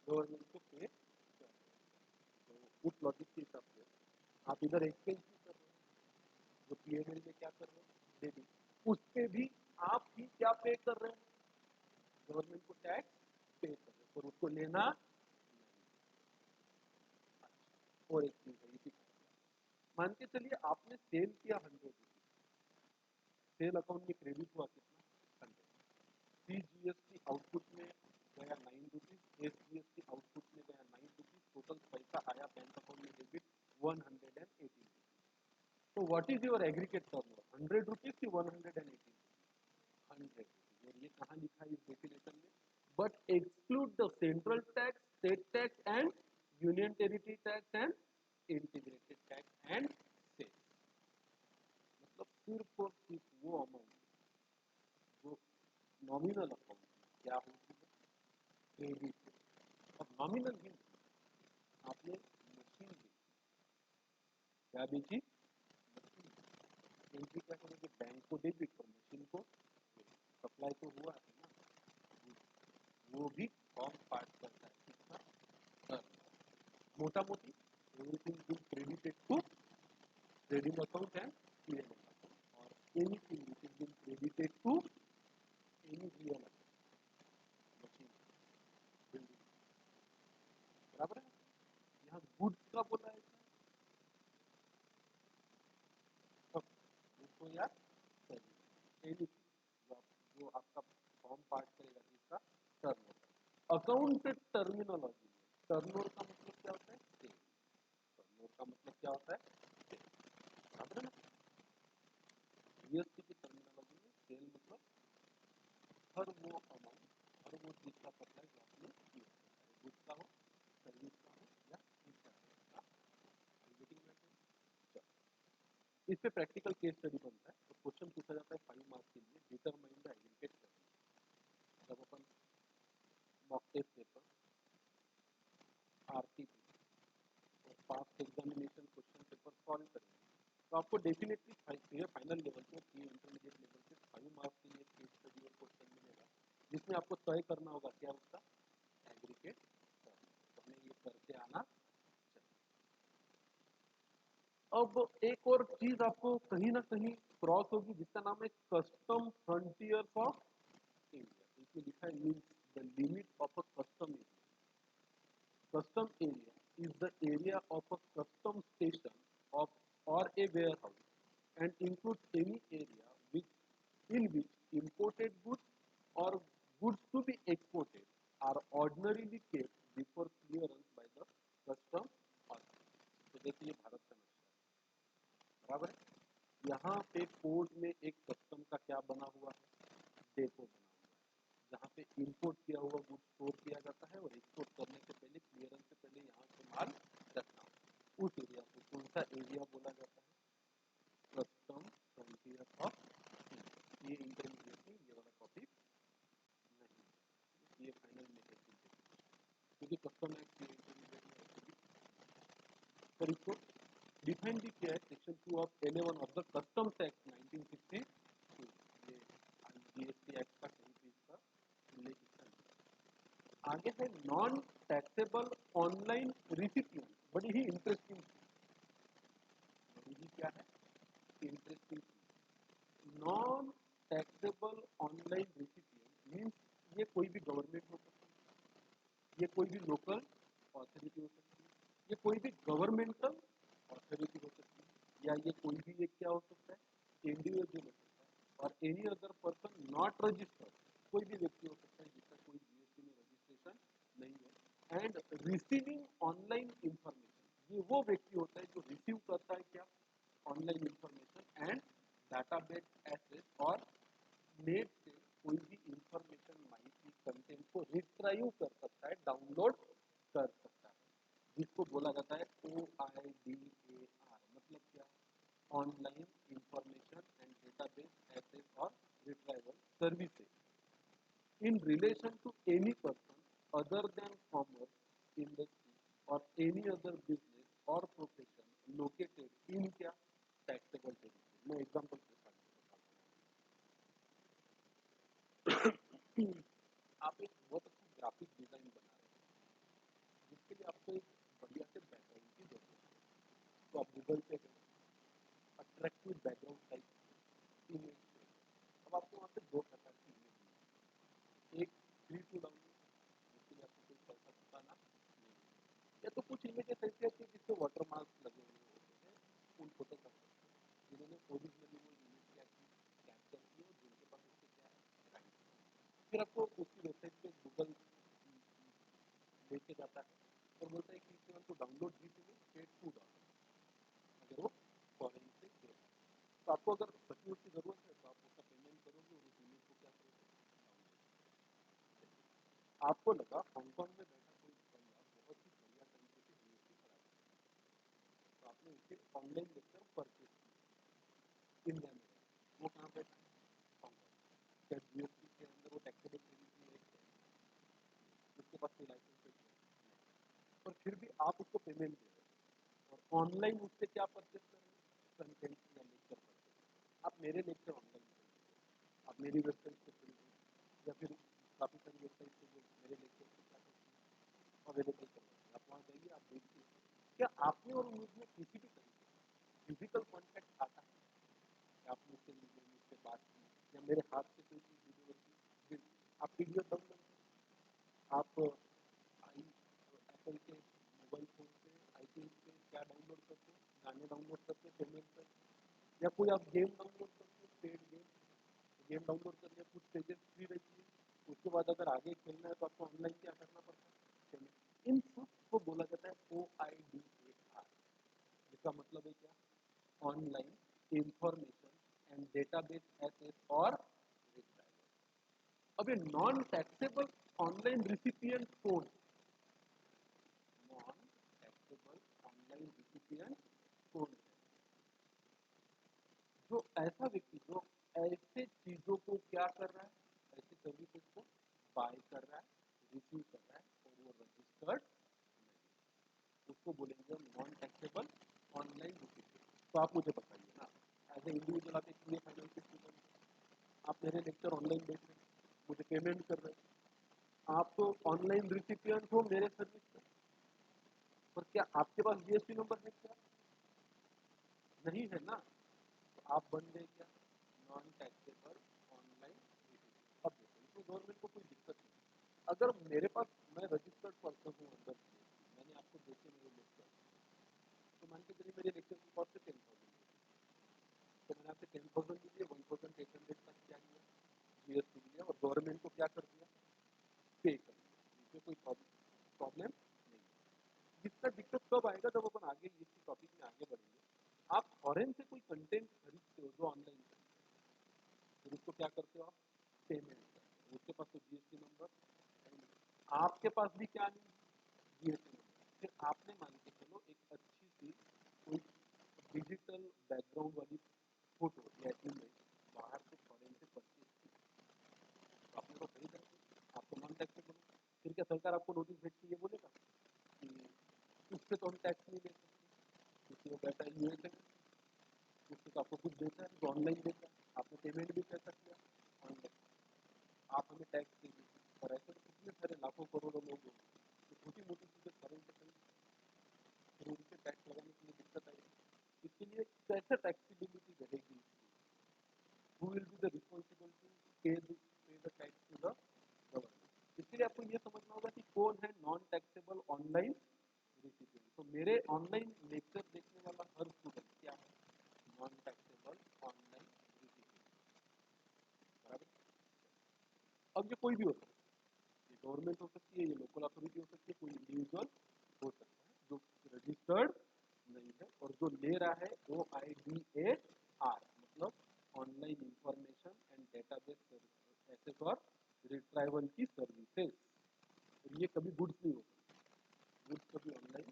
गवर्नमेंट को पे कर रहे हो। तो उस लॉजिक के हिसाब से आप इधर एक्सपेंस भी कर रहे हो, जो पीएनएल में क्या कर रहे हो, डेबिट, उस पर भी आप ही क्या पे कर रहे हैं, गवर्नमेंट को टैक्स पे कर रहे हैं, पर उसको लेना नहीं। और एक चीज है इसी, मान के चलिए आपने सेल किया 100 रुपीज, सेल अकाउंट में क्रेडिट हुआ कितना, 100। सीजीएसटी आउटपुट में गया 9 रुपीज, एसजीएसटी आउटपुट में गया 9 रुपीज, टोटल पैसा आया बैंक अकाउंट में डेबिट 118 रुपीज। तो what is your aggregate turnover, 100 rupees की 118? 100 रुपीज। और ये कहाँ लिखा है इस डेफिनेशन में, but exclude the central tax, state tax and union territory tax and integrated tax and cess. मतलब सिर्फ और सिर्फ वो अमाउंट जो नॉमिनल अकाउंट क्या होती है, क्रेडिट। अब नॉमिनल ही आपने मशीन की क्या बेची, एंट्री क्या करोगे, बैंक को डेबिट और मशीन को सप्लाई तो हुआ है ना, वो भी फॉर्म पार्ट करता है किसका, मोटा मोटी everything will credited to trading account and PL account, और anything which is been credited to any real account, machine, building. बराबर है। यहाँ गुड्स का बोला है सब, उसको यार एनीथिंग जो आपका फॉर्म पार्ट करेगा जिसका टर्नओवर। अकाउंट से टर्मिनोलॉजी में टर्नओवर का मतलब क्या होता है, सेल। टर्नओवर का मतलब क्या होता है, सेल। बराबर है ना। जीएसटी की टर्मिनोलॉजी में सेल मतलब हर वो अमाउंट, हर वो चीज का सप्लाई जो आपने किया, गुड्स का हो, सर्विस का हो या इस पे प्रैक्टिकल केस स्टडी बनता है। तो क्वेश्चन पूछा जाता है 5 मार्क्स के लिए, डिटरमाइन द एग्रीगेट टर्नओवर। जब अपन मॉक टेस्ट पेपर, आरटीपी और past examination question paper solve करेंगे, तो आपको डेफिनेटली फाइनल लेवल पे, इंटरमीडिएट लेवल पे 5 मार्क्स के लिए केस स्टडी और क्वेश्चन मिलेगा, जिसमें आपको तय करना होगा क्या उसका एग्रीगेट टर्नओवर। हमें ये करके आना चाहिए। अब एक और चीज आपको कहीं ना कहीं क्रॉस होगी, जिसका नाम है कस्टम फ्रंटियर ऑफ इंडिया। इसमें लिखा है means the limit of a custom area. Custom area is the area of a custom station of or a warehouse, and includes any area in which imported goods or goods to be exported are ordinarily kept before clearance by the custom authority। तो देखिए भारत का नक्शा है, बराबर है। यहाँ पे port में एक कस्टम का क्या बना हुआ है, डेपो बना हुआ है, जहाँ पे इंपोर्ट किया हुआ गुड्स स्टोर किया जाता है और एक्सपोर्ट करने से पहले, क्लियरेंस से पहले यहाँ से माल रखना होता है। उस एरिया को कौन सा एरिया बोला जाता है, कस्टम फ्रंटियर ऑफ इंडिया। ये इंटरमीडिएट में ये वाला टॉपिक नहीं, ये फाइनल में क्योंकि कस्टम एक्ट ये इंटरमीडिएट में एक्चुअली, पर इसको डिफाइन भी किया है section 2 of 11 of the customs act 1962। ये जीएसटी एक्ट का कहीं भी इसका उल्लेख इसका। आगे है नॉन टैक्सेबल ऑनलाइन रिसिपिएंट। बड़ी ही इंटरेस्टिंग, बड़ी ही क्या है, interesting. Non taxable online recipient means ये कोई भी गवर्नमेंट हो सकती है, ये कोई भी लोकल अथॉरिटी हो सकती है, ये कोई भी गवर्नमेंटल अथॉरिटी हो सकती है, या ये कोई भी एक क्या हो सकता है, इंडिविजुअल हो सकता है, और any other person not registered, कोई भी व्यक्ति हो सकता है जिसका कोई जीएसटी में रजिस्ट्रेशन नहीं है। एंड रिसीविंग ऑनलाइन इंफॉर्मेशन, ये वो व्यक्ति होता है जो रिसीव करता है क्या, online information and database access, और नेट से कोई भी इंफॉर्मेशन, माहिती, कंटेंट को रिट्राइव कर सकता है, डाउनलोड कर सकता है, जिसको बोला जाता है OIDAR। मतलब क्या, online information and database access और retrieval services in relation to any person other than commerce, industry और एनी अदर बिजनेस और प्रोफेशन लोकेटेड इन क्या, टैक्सेबल टेरिटरी। मैं एग्जांपल के साथ आप एक बहुत अच्छा ग्राफिक डिजाइन बना रहे हैं, जिसके लिए आपको एक बढ़िया से बैकग्राउंड की जरूरत है। तो आप गूगल पे अट्रैक्टिव बैकग्राउंड टाइप इमेज, अब आपको वहाँ पे तो कुछ इमेजेस ऐसी आती है जिसपे वाटरमार्क लगे हुए होते हैं, उन फोटो का जिन्होंने ओरिजिनली वो इमेज क्या की कैप्चर की और जिनके पास उसके क्या है राइट। फिर आपको उसकी वेबसाइट पे गूगल लेके जाता है और बोलता है कि if you want to download this image pay $2 अगर वो फॉरेन से ले रहा है। तो आपको अगर सच में उसकी जरूरत है तो आप उसका पेमेंट करोगे और उस इमेज को क्या करोगे डाउनलोड। आपको लगा हांगकांग में बैठा कोई बंदा बहुत ही बढ़िया तरीके से जीएसटी करा है, तो आपने उसे ऑनलाइन लेकर परचेज किया इंडिया में, वो कहाँ बैठा है हांगकांग। क्या जीएसटी के अंदर वो टैक्सेबल सर्विस में एक उसके पास कोई लाइसेंस नहीं है, पर फिर भी आप उसको पेमेंट दे रहे हैं और ऑनलाइन उससे क्या परचेज कर रहे हैं कंटेंट या लेक्चर परचेज। आप मेरे लेक्चर ऑनलाइन खरीदो, आप मेरी वेबसाइट से खरीदो या फिर काफ़ी सारी वेबसाइट से जो मेरे लेक्चर को क्या करती है अवेलेबल करवाती है, आप वहाँ जाइए आप देखिए क्या आपने और मुझमें किसी भी तरीके फिजिकल कॉन्टैक्ट आता है कि आप मुझसे मिले मुझसे बात की या मेरे हाथ से कोई चीज़ वीडियो होती फिर आप पीडीएफ डाउनलोड आप आई एप्पल के मोबाइल फ़ोन पे आईट्यून्स पे क्या डाउनलोड करते हो गाने डाउनलोड करते हो पेमेंट करते या कोई आप गेम डाउनलोड करते हो पेड गेम डाउनलोड कर लिया कुछ पेजेस फ्री रहती है उसके बाद अगर आगे खेलना है तो आपको ऑनलाइन क्या करना पड़ता है पेमेंट। इन सब को बोला जाता है OIDAR जिसका मतलब है क्या online information and database access और अब ये नॉन टैक्सेबल ऑनलाइन रिसिपिएंट कौन नॉन टैक्सेबल ऑनलाइन रिसिपिएंट कौन है जो ऐसा व्यक्ति जो ऐसे चीजों को क्या कर रहा है ऐसी सर्विसेज को बाय कर रहा है रिसीव कर रहा है और वो रजिस्टर्ड उसको बोलेंगे नॉन टैक्सेबल ऑनलाइन रिसिपिएंट। तो आप मुझे बताइए ना एज ए इंडिविजुअल आप एक फाइनेंशियल स्टूडेंट आप मेरे लेक्चर ऑनलाइन देख रहे हैं मुझे पेमेंट कर रहे हैं आप तो ऑनलाइन रिसिपिएंट हो मेरे सर्विस का पर क्या आपके पास जीएसटी नंबर है क्या नहीं है ना तो आप बन गए क्या नॉन टैक्सेबल ऑनलाइन रिसिपिएंट। अब देखो इसमें गवर्नमेंट को कोई दिक्कत नहीं अगर मेरे पास मैं रजिस्टर्ड पर्सन हूँ अंदर मैंने आपको देखे मेरे लेक्चर तो मान के चलिए मेरे लेक्चर की कॉस्ट 10,000 तो मैंने आपसे 10,000 दीजिए 1,800 तक क्या किया जीएसटी लिया और गवर्नमेंट को क्या कर दिया पे कर दिया इसमें कोई प्रॉब्लम नहीं है। जिसका दिक्कत कब आएगा जब अपन आगे इसी टॉपिक में आगे बढ़ेंगे आप फॉरेन से कोई कंटेंट खरीदते हो जो ऑनलाइन फिर उसको क्या करते हो आप पेमेंट करते हो उसके पास तो जीएसटी नंबर आपके पास भी क्या नहीं जीएसटी नंबर फिर आपने मान के चलो एक अच्छी सी कोई डिजिटल बैकग्राउंड वाली फोटो या इमेज बाहर से फॉरेन से परचेज की तो आपने तो खरीदा आपको नॉन टैक्सेबल फिर क्या सरकार आपको नोटिस भेज के ये बोलेगा कि उस पर तो हम टैक्स नहीं ले सकते क्योंकि वो बैठा है यूएसए में उससे तो आपको कुछ देता है तो ऑनलाइन देता है आपने पेमेंट भी कैसा किया ऑनलाइन आप हमें टैक्स दीजिए और ऐसे तो कितने सारे लाखों करोड़ों लोग हैं तो छोटी मोटी चीज़ें फॉरेन से खरीद फिर उनसे टैक्स लगाने के लिए दिक्कत आएगी इसके लिए कैसे टैक्सीबिलिटी रहेगी who will be the responsible to pay the tax to the government। इसलिए आपको ये समझना होगा कि कौन है नॉन टैक्सेबल ऑनलाइन रिसिपिएंट। तो मेरे ऑनलाइन लेक्चर देखने वाला हर स्टूडेंट क्या है नॉन टैक्सेबल ऑनलाइन रिसिपिएंट बराबर। अब ये कोई भी हो सकता है ये गवर्नमेंट हो सकती है ये लोकल अथॉरिटी हो सकती है कोई इंडिविजुअल हो सकता है जो रजिस्टर्ड नहीं है और जो ले रहा है OIDAR मतलब online information and database access और रिट्राइवल की सर्विसेज। और ये कभी गुड्स नहीं हो सकती गुड्स कभी ऑनलाइन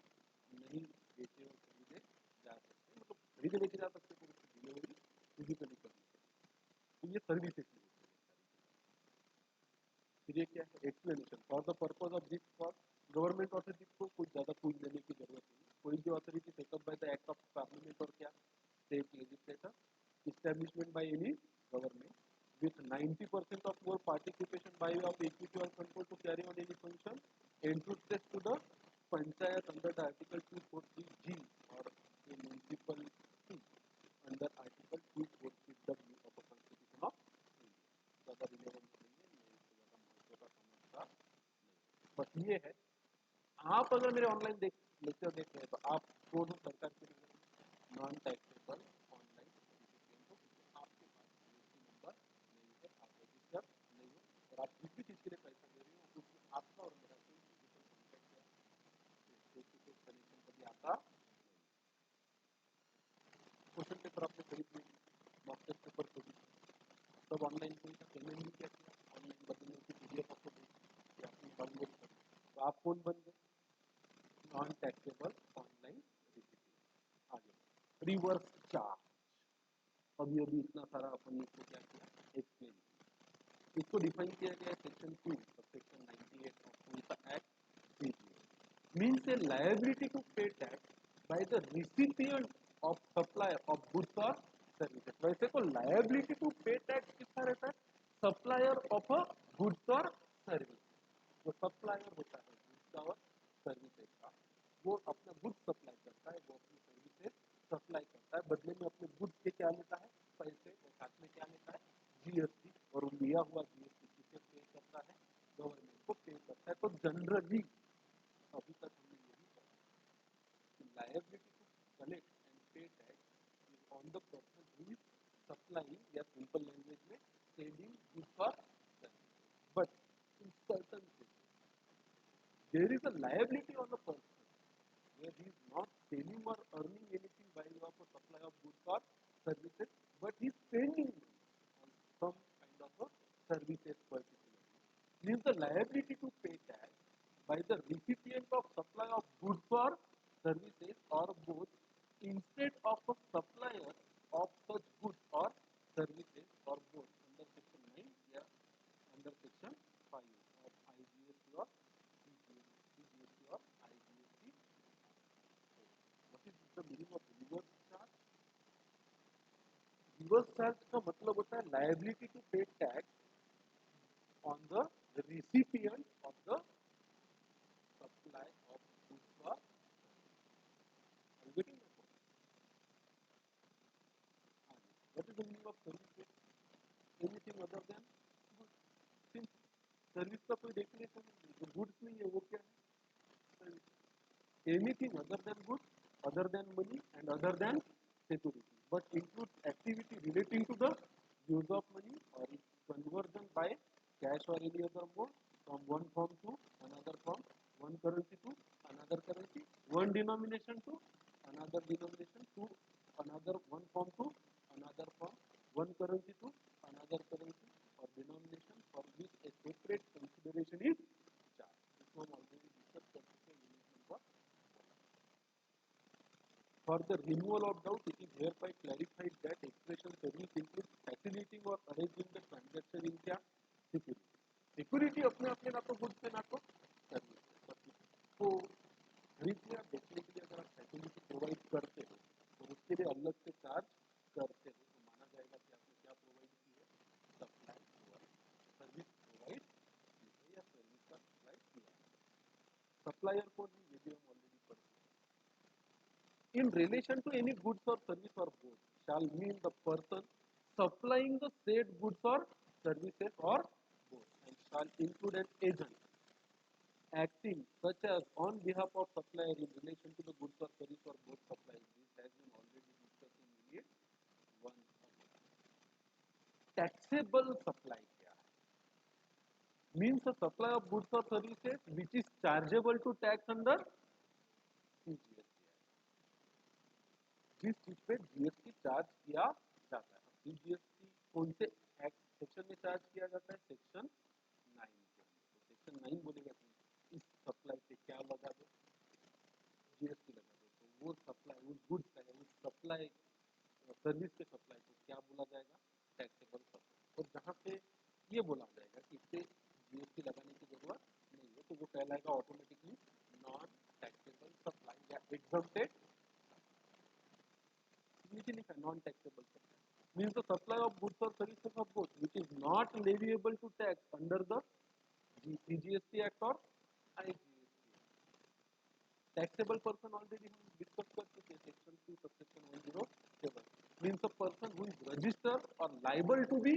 नहीं बेचे और खरीदे जा सकते मतलब खरीदे लेके जा सकते तो उसकी डिलीवरी फिजिकली करनी पड़ेगी तो ये सर्विसेज की होती है। फिर ये क्या है explanation for the purpose of this cost government authority को कुछ ज़्यादा कुछ देने की जरूरत नहीं कोई भी authority setup by the act of parliament और क्या state legislator establishment by any government with 90% of more participation by of equity or control to carry on any function entrusted to the panchayat under the article 243G or a municipality under article 243W of a constitution of India। ज़्यादा relevance नहीं है मैं इससे ज़्यादा महत्व का समझता नहीं बस ये है आप अगर मेरे ऑनलाइन देख लेक्चर देख रहे हैं तो आप दोनों सरकार के नॉन टैक्सेबल ऑनलाइन आपके पास जीएसटी नंबर नहीं है, आप रजिस्टर नहीं हो और आप जिस भी चीज़ के लिए पैसा दे रहे हो उसमें आपका और मेरा कोई फिजिकल कॉन्टैक्ट है फेस टू फेस कनेक्शन कभी आता। क्वेश्चन पेपर आपने खरीद लिया, मॉक टेस्ट पेपर खरीद, सब ऑनलाइन कोई का पेमेंट नहीं किया, ऑनलाइन बदलने की पीडीएफ आपको दी या अपनी डाउनलोड कर, तो आप कौन बन गए? Non taxable online recipient. आगे रिवर्स चार्ज, अभी अभी इतना सारा अपन ने इसको क्या किया, एक्सप्लेन किया। इसको डिफाइन किया गया है सेक्शन 2 सेक्शन 98 ऑफ कौन act CGS means a liability to pay tax by the recipient of supply of goods और सर्विसेज। वैसे तो लायबिलिटी टू पे टैक्स किसका रहता है? सप्लायर ऑफ अ गुड्स और सर्विस। जो सप्लायर होता है गुड्स और सर्विसेज का, वो अपना गुड्स सप्लाई करता है, वो अपनी सर्विसेज सप्लाई करता है, बदले में अपने गुड्स के क्या लेता है? पैसे, और साथ में क्या लेता है? जीएसटी। और वो लिया हुआ जीएसटी किसे पे करता है? गवर्नमेंट को पे करता है। तो जनरली अभी तक हमने यही कहा कि लायबिलिटी टू कलेक्ट एंड पे tax is on the person who is supplying, या सिंपल लैंग्वेज में सेलिंग गुड्स और services. But in certain there is a liability on the person where he is not selling or earning anything by way of a supply of goods or services, but he is spending on some kind of a services particularly. Means the liability to pay tax by the recipient of supply of goods or services or both instead of a supplier of such goods or services or both under section 9 या under section 5 of IGST or CGST or IGST. What is the meaning of reverse charge? Reverse charge का मतलब होता है liability to pay tax on the recipient of the supply of goods और getting the point. What is the meaning of service? Anything other than goods. Simple, service का कोई definition नहीं, जो goods नहीं है वो क्या है? Service. Anything other than goods, other than money and other than security, but includes activity relating to the use of money or its conversion by cash or any other mode from one form to another form, one currency to another currency, one denomination to another denomination to another, one form to another form, one currency to another currency or denomination for which a separate consideration is charged. इसको हम already discuss कर चुके हैं unit number. For the removal of doubt, it is hereby clarified that expression service includes facilitating or arranging the transaction in क्या? Security. Security अपने अपने ना तो गुड्स है ना तो सर्विस। तो खरीद लिया, बेचने के लिए अगर आप फैसिलिटी प्रोवाइड करते हो तो उसके लिए अलग से चार्ज करते हो, तो माना जाएगा कि आपने क्या प्रोवाइड की है? सप्लाई प्रोवाइड, सर्विस प्रोवाइड की है या सर्विस का सप्लाई किया है। सप्लायर को भी ये भी हम ऑलरेडी पढ़ चुके हैं। In relation to any goods or service or both shall mean the person supplying the said goods or services or both, and shall include an agent acting such as on behalf of supplier in relation to the goods or service or both supplies. This has been already discussed in unit 1. Taxable supply क्या है? Means a supply of goods or services which is chargeable to tax under CGST. जिस चीज पे GST charge किया जाता है। GST कौन से एक्ट सेक्शन में चार्ज किया जाता है? सेक्शन 9 के अंदर। तो सेक्शन 9 बोलेगा कि इस सप्लाई पे क्या लगा दो? जीएसटी लगा दो। तो वो सप्लाई, उस गुड्स का, उस सप्लाई सर्विस के सप्लाई को क्या बोला जाएगा? Taxable supply. और जहाँ पे ये बोला जाएगा कि इसे जीएसटी लगाने की जरूरत नहीं है, तो वो कहलाएगा ऑटोमेटिकली नॉन टैक्सेबल सप्लाई या एग्जम्प्टेड। नीचे लिखा non-taxable supply means the supply of goods or services of both which is not leviable to tax under the CGST Act or IGST. Taxable person already हम discuss कर चुके हैं section 2 subsection 107 means a person who is registered or liable to be।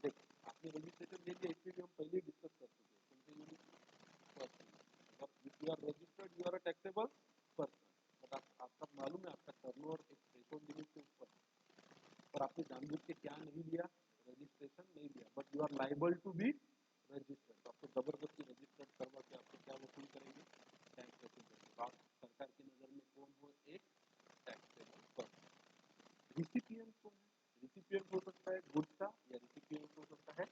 देखिए आपने registration ले लिया, इसलिए हम पहले डिस्कस कर चुके हैं। if you are registered आपने जानबूझ के क्या नहीं लिया, रजिस्ट्रेशन नहीं लिया, but you are liable to be registered. तो आपको जबरदस्ती रजिस्टर्ड करवा के आपको क्या वसूल करेंगे, टैक्स वसूल करेंगे। तो आप सरकार की नजर में कौन हो, एक टैक्सेबल पर्सन। रिसिपिएंट कौन है, रिसिपिएंट हो सकता है गुड्स का या रिसिपिएंट हो सकता है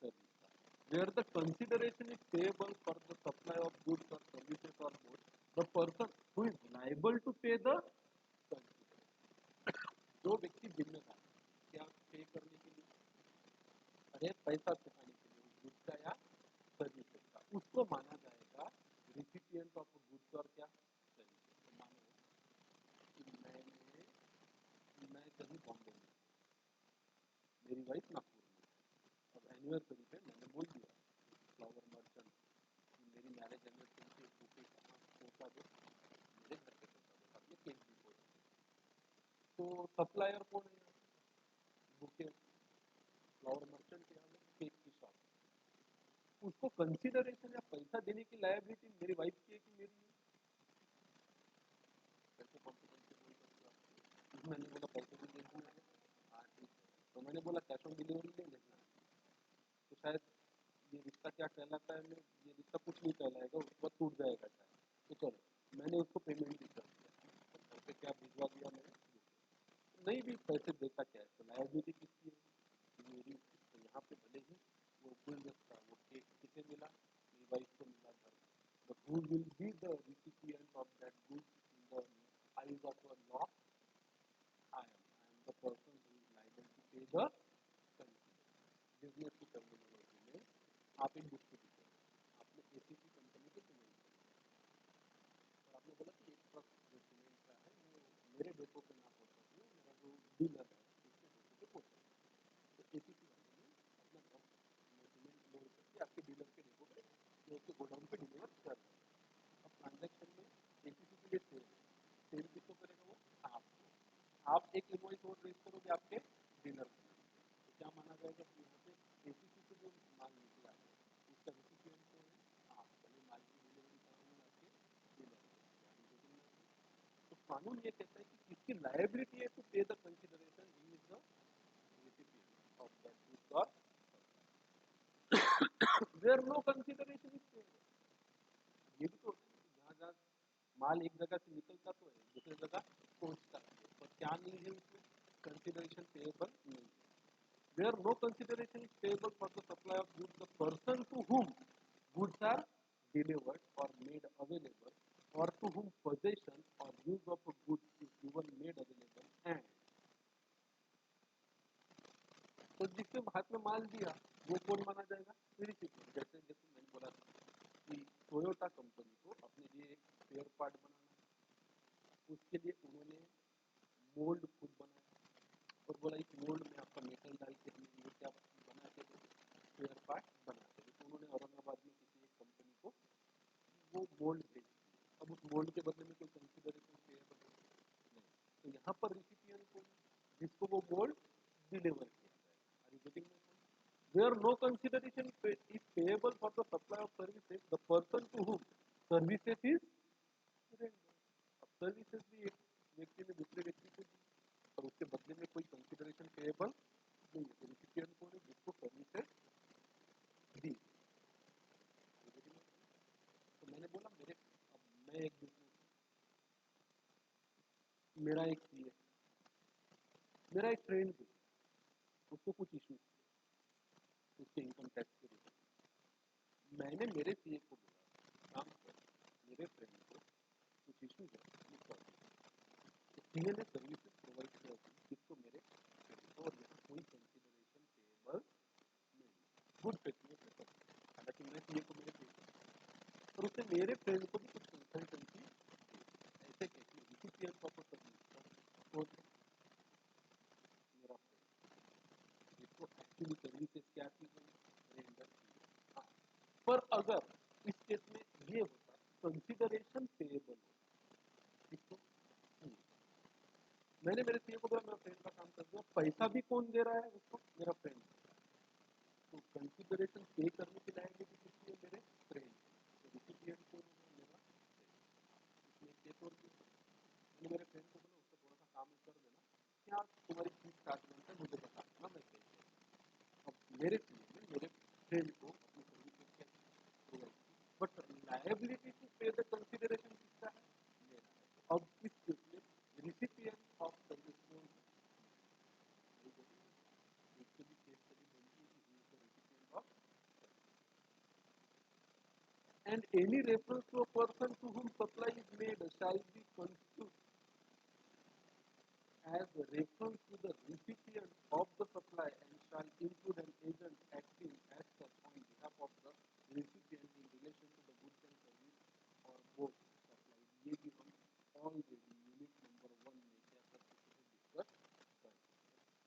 सर्विस का। Where the consideration is payable for the supply of goods और सर्विसेज और both the person who is liable to pay the consideration. जो व्यक्ति जिम्मेदार है क्या पे करने के लिए, अरे पैसा चुकाने के लिए गुड्स का या सर्विसेज का, उसको माना जाएगा रिसिपिएंट ऑफ गुड्स और क्या सर्विसेज। तो मानो कि मैं कहीं बॉम्बे में, मेरी वाइफ नागपुर में, अब एनिवर्सरी पे मैंने बोल दिया फ्लावर मर्चेंट कि मेरी मैरिज एनिवर्सरी पे एक बुके कहाँ पहुँचा दो, मेरे घर पे पहुँचा दो, साथ में केक भी पहुँचा दो। तो सप्लायर कौन है, बुके फ्लावर मर्चेंट या केक की शॉप, उसको कंसिडरेशन या पैसा देने की लायबिलिटी मेरी वाइफ की है कि मेरी है, कैसे कॉन्फिडेंस से बोल सकते हो आप। मैंने बोला पैसे भी दे दूँ, हाँ ठीक है, तो मैंने बोला कैश ऑन डिलीवरी ले लेना, तो शायद ये रिश्ता क्या कहलाता है, ये रिश्ता कुछ नहीं कहलाएगा, उसके बाद टूट जाएगा शायद। तो चलो मैंने उसको पेमेंट भी कर दिया, घर पे क्या भिजवा दिया मैंने, नहीं भी पैसे देता क्या है, तो लायबिलिटी किसकी है, मेरी। तो यहाँ पे भले ही वो गुलदस्ता वो केक किसे मिला, मेरी वाइफ को मिला घर, but who will be the recipient of that good in the eyes of the law, I am the person who is liable to pay the consideration. Business की टर्मिनोलॉजी में आप एक डिस्ट्रीब्यूटर, आपने एसीसी कंपनी के cement और आपने बोला कि एक ट्रक जो सीमेंट का है वो मेरे डेपो पे ना पहुँचा दिए, मेरा जो डीलर है उसके डेपो पे पहुँचा दिए। तो एसीसी कंपनी अपना ट्रक सीमेंट लोड करके आपके डीलर के डेपो पे जो उसके गोडाउन पे डिलीवर कर दिया। अब ट्रांजेक्शन में एसीसी के लिए सेल किसको करेगा, वो आप एक इनवॉइस और रेज करोगे आपके डीलर के नाम पे, तो क्या माना जाएगा कि यहाँ पे एसीसी से जो माल निकला है उसका रिसिपिएंट कौन है, आप, भले माल की डिलीवरी कराने आपके डीलर को। तो कानून ये कहता है कि किसकी लायबिलिटी है to pay the consideration, he is the recipient of that goods और where no consideration is paid. ये भी तो होता है कि जहाँ जहाँ माल एक जगह से निकलता तो है, दूसरी जगह पहुँचता है, पर क्या नहीं है उसमें, कंसिडरेशन पेएबल नहीं है। Where no consideration is payable for the supply of goods, the person to whom goods are delivered or made available, or to whom possession or use of a goods is given made available, and तो जिसके हाथ में माल दिया वो कौन माना जाएगा, recipient. जैसे जैसे मैंने बोला कि टोयोटा कंपनी को अपने लिए एक स्पेयर पार्ट बनाना है, उसके लिए उन्होंने मोल्ड खुद बनाया और बोला इस मोल्ड में आपका मेटल डाल के हम ये क्या बना के स्पेयर पार्ट बनाते हैं। तो उन्होंने औरंगाबाद में किसी एक कंपनी को वो मोल्ड भेज दिया। अब उस मोल्ड के बदले में कोई कंसिडरेशन पेएबल नहीं, तो यहाँ पर रिसिपिएंट को जिसको वो मोल्ड डिलीवर किया जाएगा। Are you getting my point? Where no consideration is payable for the supply of services, the person to whom services is rendered. अब सर्विसेज भी एक व्यक्ति ने दूसरे व्यक्ति को दी और उसके बदले में कोई कंसिडरेशन पेएबल नहीं है, तो रिसिपिएंट को जिसको सर्विसेज दी। तो मैंने बोला मेरे, अब मैं एक बिजनेस, मेरा एक सीए, मेरा एक फ्रेंड भी, उसको कुछ इशू उसके इनकम टैक्स के लिए, मैंने मेरे सीए को बोला काम कर, मेरे फ्रेंड को कुछ इशू है, तो सीए ने सर्विसेज प्रोवाइड किया किसको, मेरे फ्रेंड को, और यहाँ कोई कंसिडरेशन पेएबल नहीं, गुड फेथ में से, हालांकि मैं सीए को मेरे फ्रेंड और उसने मेरे फ्रेंड को भी कुछ कंसल्टेंसी ऐसे कहती है रिसिपिएंट ऑफ सर्विस मेरा फ्रेंड, जिसको एक्चुअली सर्विसेज क्या की गई, रेंडर की। हाँ, पर अगर इस केस में ये होता कंसिडरेशन पेएबल होता, किसको, मैंने मेरे सीए को बोला मेरा फ्रेंड का काम कर दिया, पैसा भी कौन दे रहा है उसको, मेरा फ्रेंड। तो कंसिडरेशन पे करने की लायबिलिटी किसकी है, मेरे फ्रेंड। तो रिसिपिएंट कौन है, मेरा फ्रेंड। इसमें केस और मैंने मेरे फ्रेंड को बोला उसको थोड़ा सा काम कर देना, क्या तुम्हारी फीस स्टार्ट करता है मुझे बता देना, मैं कैसे। अब मेरे लिए मेरे फ्रेंड को अपनी service provide, but liability to pay the consideration किसका है, मेरा है। अब इस केस में रिसिपिएंट ऑफ सर्विस को एक तो भी केस स्टडी बनती है कि he is the recipient of, and any reference to a person to whom supply is made shall be construed as a reference to the recipient of the supply and shall include an agent acting as such on behalf of the recipient in relation to the goods and service or both supply। ये भी हम already unit number 1 में क्या कर चुके हैं, discuss कर चुके हैं।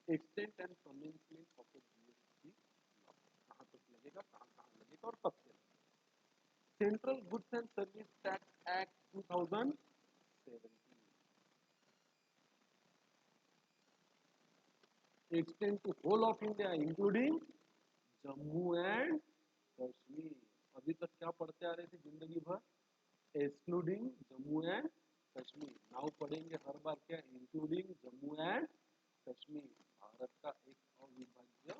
Extent and commencement of the GST law, कहाँ तक लगेगा, कहाँ कहाँ लगेगा और कब से लगेगा। Central goods and service tax act 2017 extend to whole of India including Jammu and Kashmir. अभी तक क्या पढ़ते आ रहे थे जिंदगी भर, excluding Jammu and Kashmir. Now पढ़ेंगे हर बार क्या, इंक्लूडिंग जम्मू एंड कश्मीर। भारत का एक अविभाज्य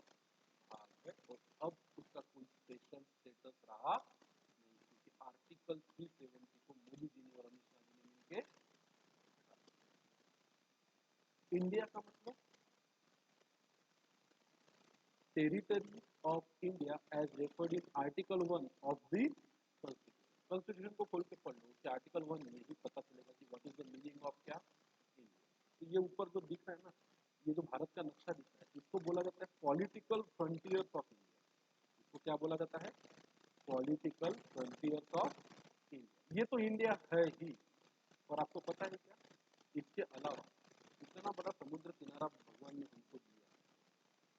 भाग है और अब उसका कोई स्पेशल स्टेटस रहा नहीं, क्योंकि आर्टिकल 370 को मोदी जी ने और अमित शाह जी ने मिलकर, इंडिया का मतलब territory of India as referred in Article 1 of the Constitution। Constitution को खोल के पढ़ लो, उसके आर्टिकल 1 में ही पता चलेगा कि what is the meaning of क्या, इंडिया। तो ये ऊपर जो दिख रहा है ना, ये जो भारत का नक्शा दिख रहा है, इसको बोला जाता है पॉलिटिकल फ्रंटियर्स ऑफ इंडिया। इसको क्या बोला जाता है, पॉलिटिकल फ्रंटियर्स ऑफ इंडिया। ये तो इंडिया है ही, और आपको पता है क्या, इसके अलावा इतना बड़ा समुद्र किनारा भगवान ने हमको दिया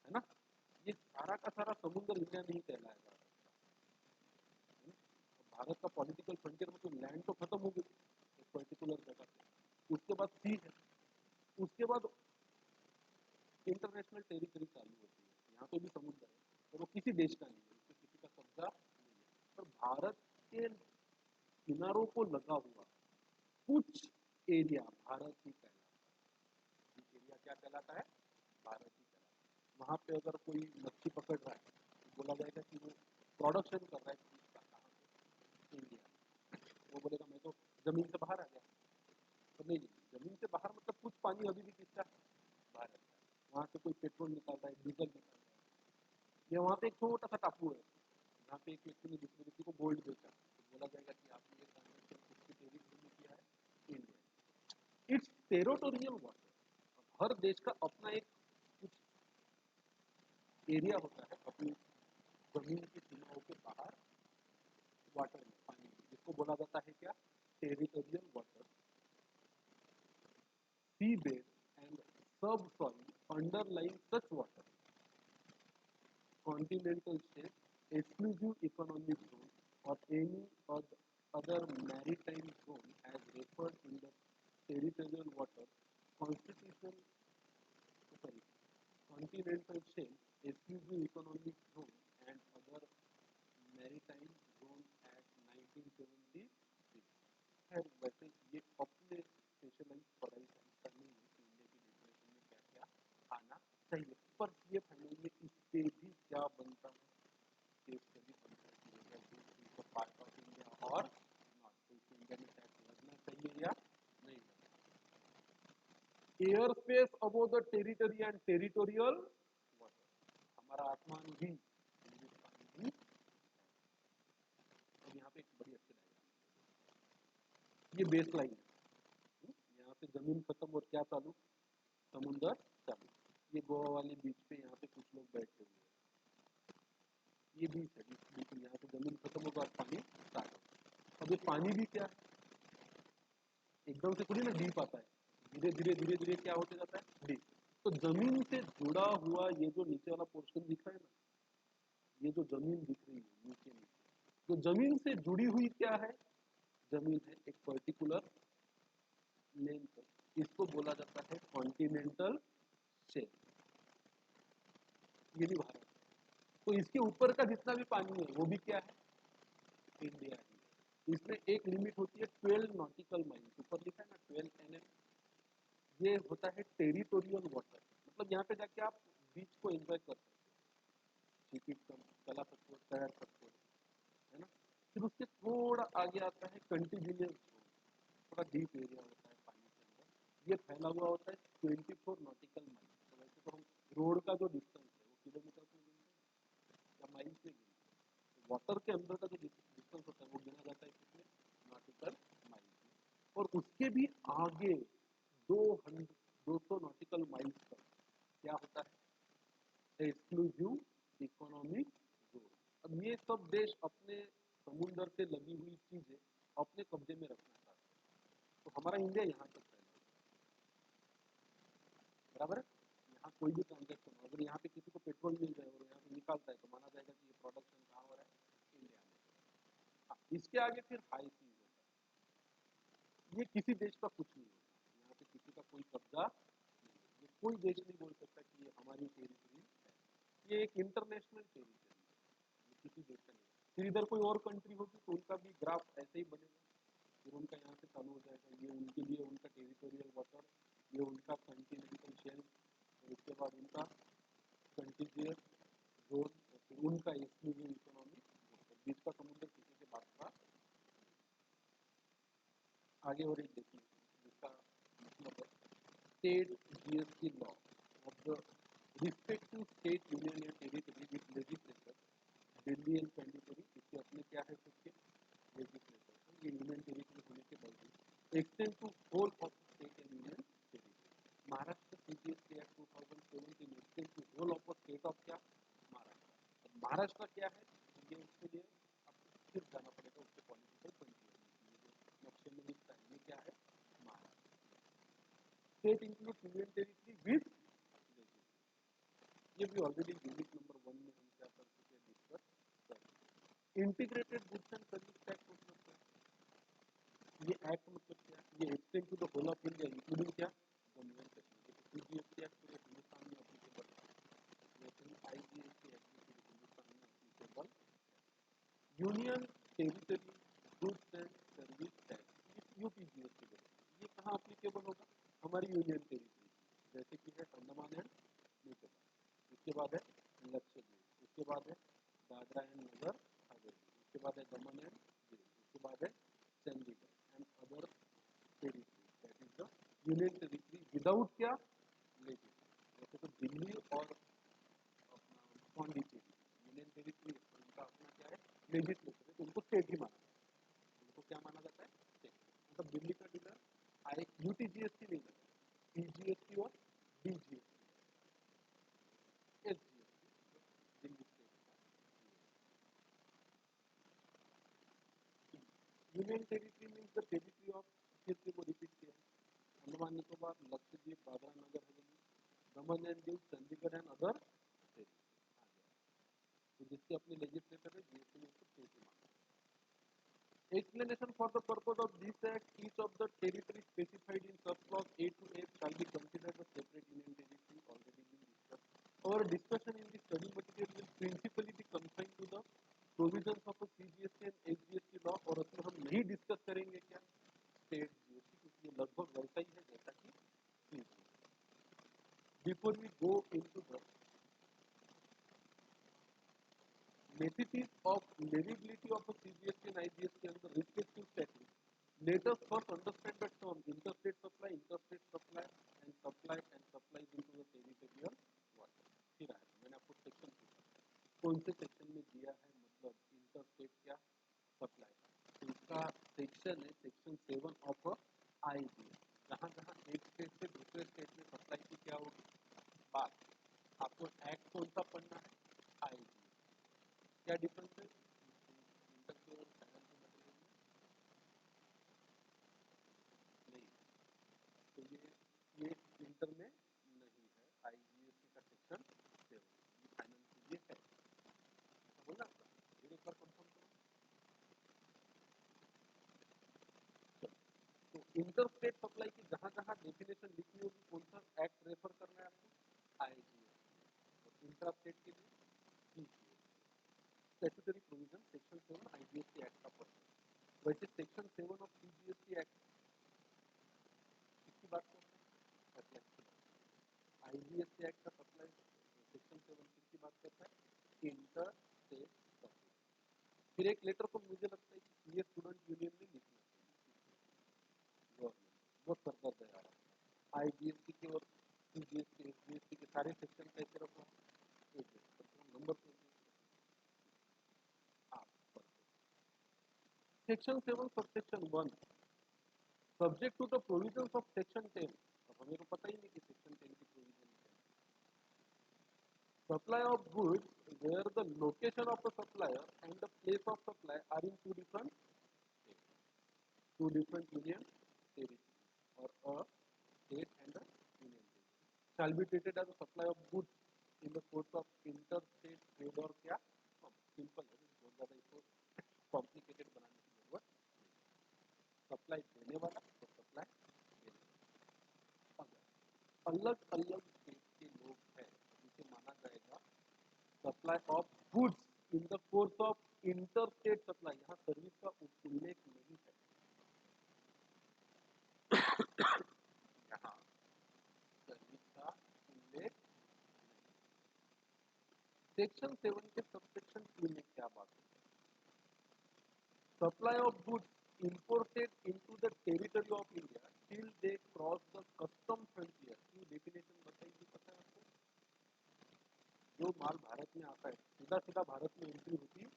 है ना, ये सारा का सारा समुद्र इंडिया नहीं कहलाएगा। भारत का पॉलिटिकल फ्रंटियर मतलब लैंड तो खत्म हो गई एक पर्टिकुलर जगह पे, उसके बाद सी है, उसके बाद इंटरनेशनल टेरिटरी चालू होती है। यहाँ पे भी समुद्र है और वो किसी देश का नहीं है, उसमें किसी का कब्जा नहीं है। पर भारत के किनारों को लगा हुआ कुछ एरिया भारत ही कहलाता है। एरिया क्या कहलाता है, भारत ही कहलाता है। वहाँ पे अगर कोई मच्छी पकड़ रहा है तो बोला जाएगा कि वो प्रोडक्शन कर रहा है चीज का, कहाँ पे, इंडिया। वो बोलेगा मैं तो जमीन से बाहर आ गया, तो नहीं, जमीन से बाहर मतलब कुछ पानी अभी भी किसका, भारत का। वहाँ से कोई पेट्रोल निकाल रहा है, डीजल निकाल रहा है, या वहाँ पे एक छोटा सा टापू है जहाँ पे एक व्यक्ति ने दूसरे व्यक्ति को गोल्ड बेचा, तो बोला जाएगा कि आपने ये ट्रांजेक्शन किसके टेरिटरी में किया है, इंडिया। Its territorial water. हर देश का अपना एक कुछ एरिया होता है अपनी जमीन की सीमाओं के बाहर, वाटर में, पानी में, जिसको बोला जाता है क्या, territorial water. Sea bed and subsoil underlying such water, continental shelf, exclusive economic zone, or any other maritime zone as referred in the territorial water constitution, sorry, continental shelf, exclusive economic zone, and other maritime zone at 1973। खैर वैसे ये अपने specialise पढ़ाई करनी है कि India की definition में क्या क्या आना चाहिए, पर ये फाइनली इससे भी क्या बनता है, केस स्टडी बनता है कि वेदर पार्ट ऑफ इंडिया और नॉट, तो इसको इंडिया में टैक्स लगना चाहिए या नहीं लगना। Air space above the territory and territorial water, हमारा आसमान भी हिंदुस्तान भी। और यहाँ पे एक बड़ी अच्छी डायग्राम, ये बेस लाइन है, यहाँ से जमीन खत्म और क्या चालू, समुंदर चालू। ये गोवा वाली बीच पे यहाँ पे कुछ लोग बैठे हुए हैं, ये बीच है, बीच में यहाँ से जमीन खत्म होगा और पानी स्टार्ट होगा। अब ये पानी भी क्या है, एकदम से थोड़ी ना डीप आता है, धीरे धीरे धीरे धीरे क्या होते जाता है, डीप। तो जमीन से जुड़ा हुआ ये जो नीचे वाला पोर्शन दिख रहा है ना, ये जो जमीन दिख रही है नीचे नीचे, तो जमीन से जुड़ी हुई क्या है, जमीन है एक पर्टिकुलर लेंथ, इसको बोला जाता है कॉन्टिनेंटल शेल्फ। ये भी भारत, तो इसके ऊपर का जितना भी पानी है वो भी क्या है, इंडिया ही। इसमें एक लिमिट होती है 12 नॉटिकल माइल, ऊपर लिखा है ना 12 NM, ये होता है टेरिटोरियल वाटर, मतलब यहाँ पे जाके आप बीच को एंजॉय कर सकते हो, टिकट चला सकते हो, तैर सकते हो, है ना। फिर उसके थोड़ा आगे आता है कंटिन्यूस जोन, थोड़ा डीप एरिया होता है पानी के अंदर, ये फैला हुआ होता है 24 नॉटिकल माइल। तो वैसे तो हम रोड का जो डिस्टेंस है वो किलोमीटर में गिनते हैं या माइल से गिनते हैं, तो वाटर के अंदर का जो डिस्टेंस होता है वो गिना जाता है कितने, नॉटिकल माइल में। और उसके भी आगे 200 नॉटिकल माइल्स तक क्या होता है, एक्सक्लूसिव इकोनॉमिक जोन। अब ये सब देश अपने समुद्र से लगी हुई चीजें अपने कब्जे में रखना चाहते हैं, तो हमारा इंडिया यहाँ तक फैला है, बराबर है। यहाँ कोई भी ट्रांजेक्शन अगर यहाँ पे किसी को पेट्रोल मिल जाए और यहाँ पे निकालता है तो माना जाएगा कि ये प्रोडक्शन कहाँ हो रहा है, इंडिया में। हाँ, इसके आगे फिर हाई सीज होता है, ये किसी देश का कुछ नहीं होता, यहाँ पे किसी का कोई कब्जा नहीं है, ये कोई देश नहीं बोल सकता कि ये हमारी टेरिटरी है, ये एक इंटरनेशनल टेरिटरी है, ये किसी देश का नहीं है। फिर इधर कोई और कंट्री होगी तो उनका भी ग्राफ ऐसे ही बनेगा, फिर उनका यहाँ से चालू हो जाएगा, ये उनके लिए उनका टेरिटोरियल वाटर, ये उनका कॉन्टिनेंटल शेल्फ, और उसके बाद उनका कंटिजियस जोन, और फिर उनका एक्सक्लूसिव इकोनॉमिक जोन, बीच का समुद्र किसी के बात का। आगे और एक देखिए जिसका मतलब है state GST law of the respective state union या territory with legislature, Delhi and Pondicherry, इसके अपने क्या है सबके लेजिस्लेचर, ये यूनियन टेरिटरी होने के बावजूद extend to whole of state and union territory. Maharashtra CGST act 2017 extend to whole of state of क्या, महाराष्ट्र। अब महाराष्ट्र क्या है, ये उसके लिए आपको फिर जाना पड़ेगा उसके पॉलिटिकल कंट्री, नक्शे में दिखता है ये क्या है, Maharashtra. State include union territory with, ये भी ऑलरेडी यूनिट नंबर 1 में हम क्या कर चुके हैं, डिस्कस कर। Integrated goods and service tax मतलब क्या, ये एक्ट मतलब क्या, ये extend to the whole of India including क्या, Jammu and Kashmir. CGST act पूरे हिंदुस्तान में अप्लीकेबल है, वैसे ही आईजीएसटी एक्ट भी पूरे हिंदुस्तान में applicable. Union territory goods and service tax, UP GST, ये कहाँ अप्लीकेबल होगा, हमारी यूनियन टेरिटरी, जैसे कि है अंडमान एंड निकोबार, उसके बाद है लक्षद्वीप, उसके बाद है दादरा एंड नगर हवेली, उसके बाद है दमन एंड दीव, उसके बाद है Chandigarh and other territory, that is the union territory without क्या, लेजिस्लेचर। जैसे तो दिल्ली और अपना पौंडीचेरी यूनियन टेरिटरी, उनका अपना क्या है, लेजिस्लेचर है, तो उनको स्टेट ही माना जाता है, उनको क्या माना जाता है, स्टेट। मतलब दिल्ली का डिनर आई यूटीजीएसटी नहीं लगता, सीजीएसटी और डीजीएसटी, एसजीएसटी, दिल्ली स्टेट का union territory means the territory of, फिर से वो रिपीट किया है, Andaman Nicobar, Lakshadweep, Dadra Nagar Haveli, Daman and Diu, Chandigarh and other territory आ गया। तो जिसके अपने लेजिस्लेटर है जीएसटी में उसको स्टेट ही माना। Explanation for the purpose of this act, each of the territories specified in subclause A to F shall be considered a separate union territory, already been discussed. Our discussion in the study material will principally be confined to the provisions of a CGST and HGST law, और उसमें हम नहीं discuss करेंगे क्या, state GST, क्योंकि ये लगभग वैसा ही है जैसा कि CGST। Before we go into the necessities of leviability of a CGST and IGST and the respective statutes, let us first understand the term interstate supply and supplies into the territorial water। फिर आया था, मैंने आपको section पूछा कौन से section में दिया है, मतलब इंटरस्टेट क्या सप्लाई, तो इसका सेक्शन है सेक्शन 7 ऑफ आईजीएस, जहाँ जहाँ एक स्टेट से दूसरे स्टेट में सप्लाई की क्या होगी बात, आपको एक्ट कौन सा पढ़ना है, आईजीएस। क्या डिफरेंस है इंटर के और फाइनल के मटेरियल में, नहीं, तो ये इंटर में नहीं है, आईजीएसटी का सेक्शन 7, ये फाइनल के लिए है, ऐसा बोला आपका, फिर एक बार कंफर्म करो। तो इंटर स्टेट सप्लाई की जहां जहां डेफिनेशन लिखी होगी कौन सा एक्ट रेफर करना है आपको, आईजीएसटी, और इंट्रा स्टेट के लिए CGST, statutory provision section 7 IGST act का पढ़ना है। वैसे सेक्शन 7 ऑफ सीजीएसटी एक्ट किसकी बात करते हैं, फिर एक लेटर को मुझे लगता है कि ये स्टूडेंट यूनियन में लिखना चाहिए गवर्नमेंट, बहुत सरदर्द है यार। IGST के और CGST SGST के सारे सेक्शन कैसे रखो, number section 7 subsection 1 subject to the provisions of section 10। अब हमें तो पता ही नहीं कि सेक्शन 10 की प्रोविजन है। Supply of goods where the location of the supplier and the place of supply are in two different union territories or a state and a union territory shall be treated as a supply of goods in the course of interstate trade और क्या simple है, बहुत ज़्यादा इसको complicated बनाने की जरूरत। Supply देने वाला तो सप्लाई अलग अलग स्टेट के लोग हैं जिसे माना जाएगा supply of goods in the course of interstate supply. यहाँ सर्विस का उल्लेख नहीं है, यहाँ सर्विस का उल्लेख। सेक्शन 7 के सबसेक्शन 2 में क्या बात है? Supply of goods imported into the territory of India till they cross the custom frontier की डेफिनेशन बताइए, पता है आपको? जो माल भारत में आता है सीधा सीधा भारत में एंट्री होती है,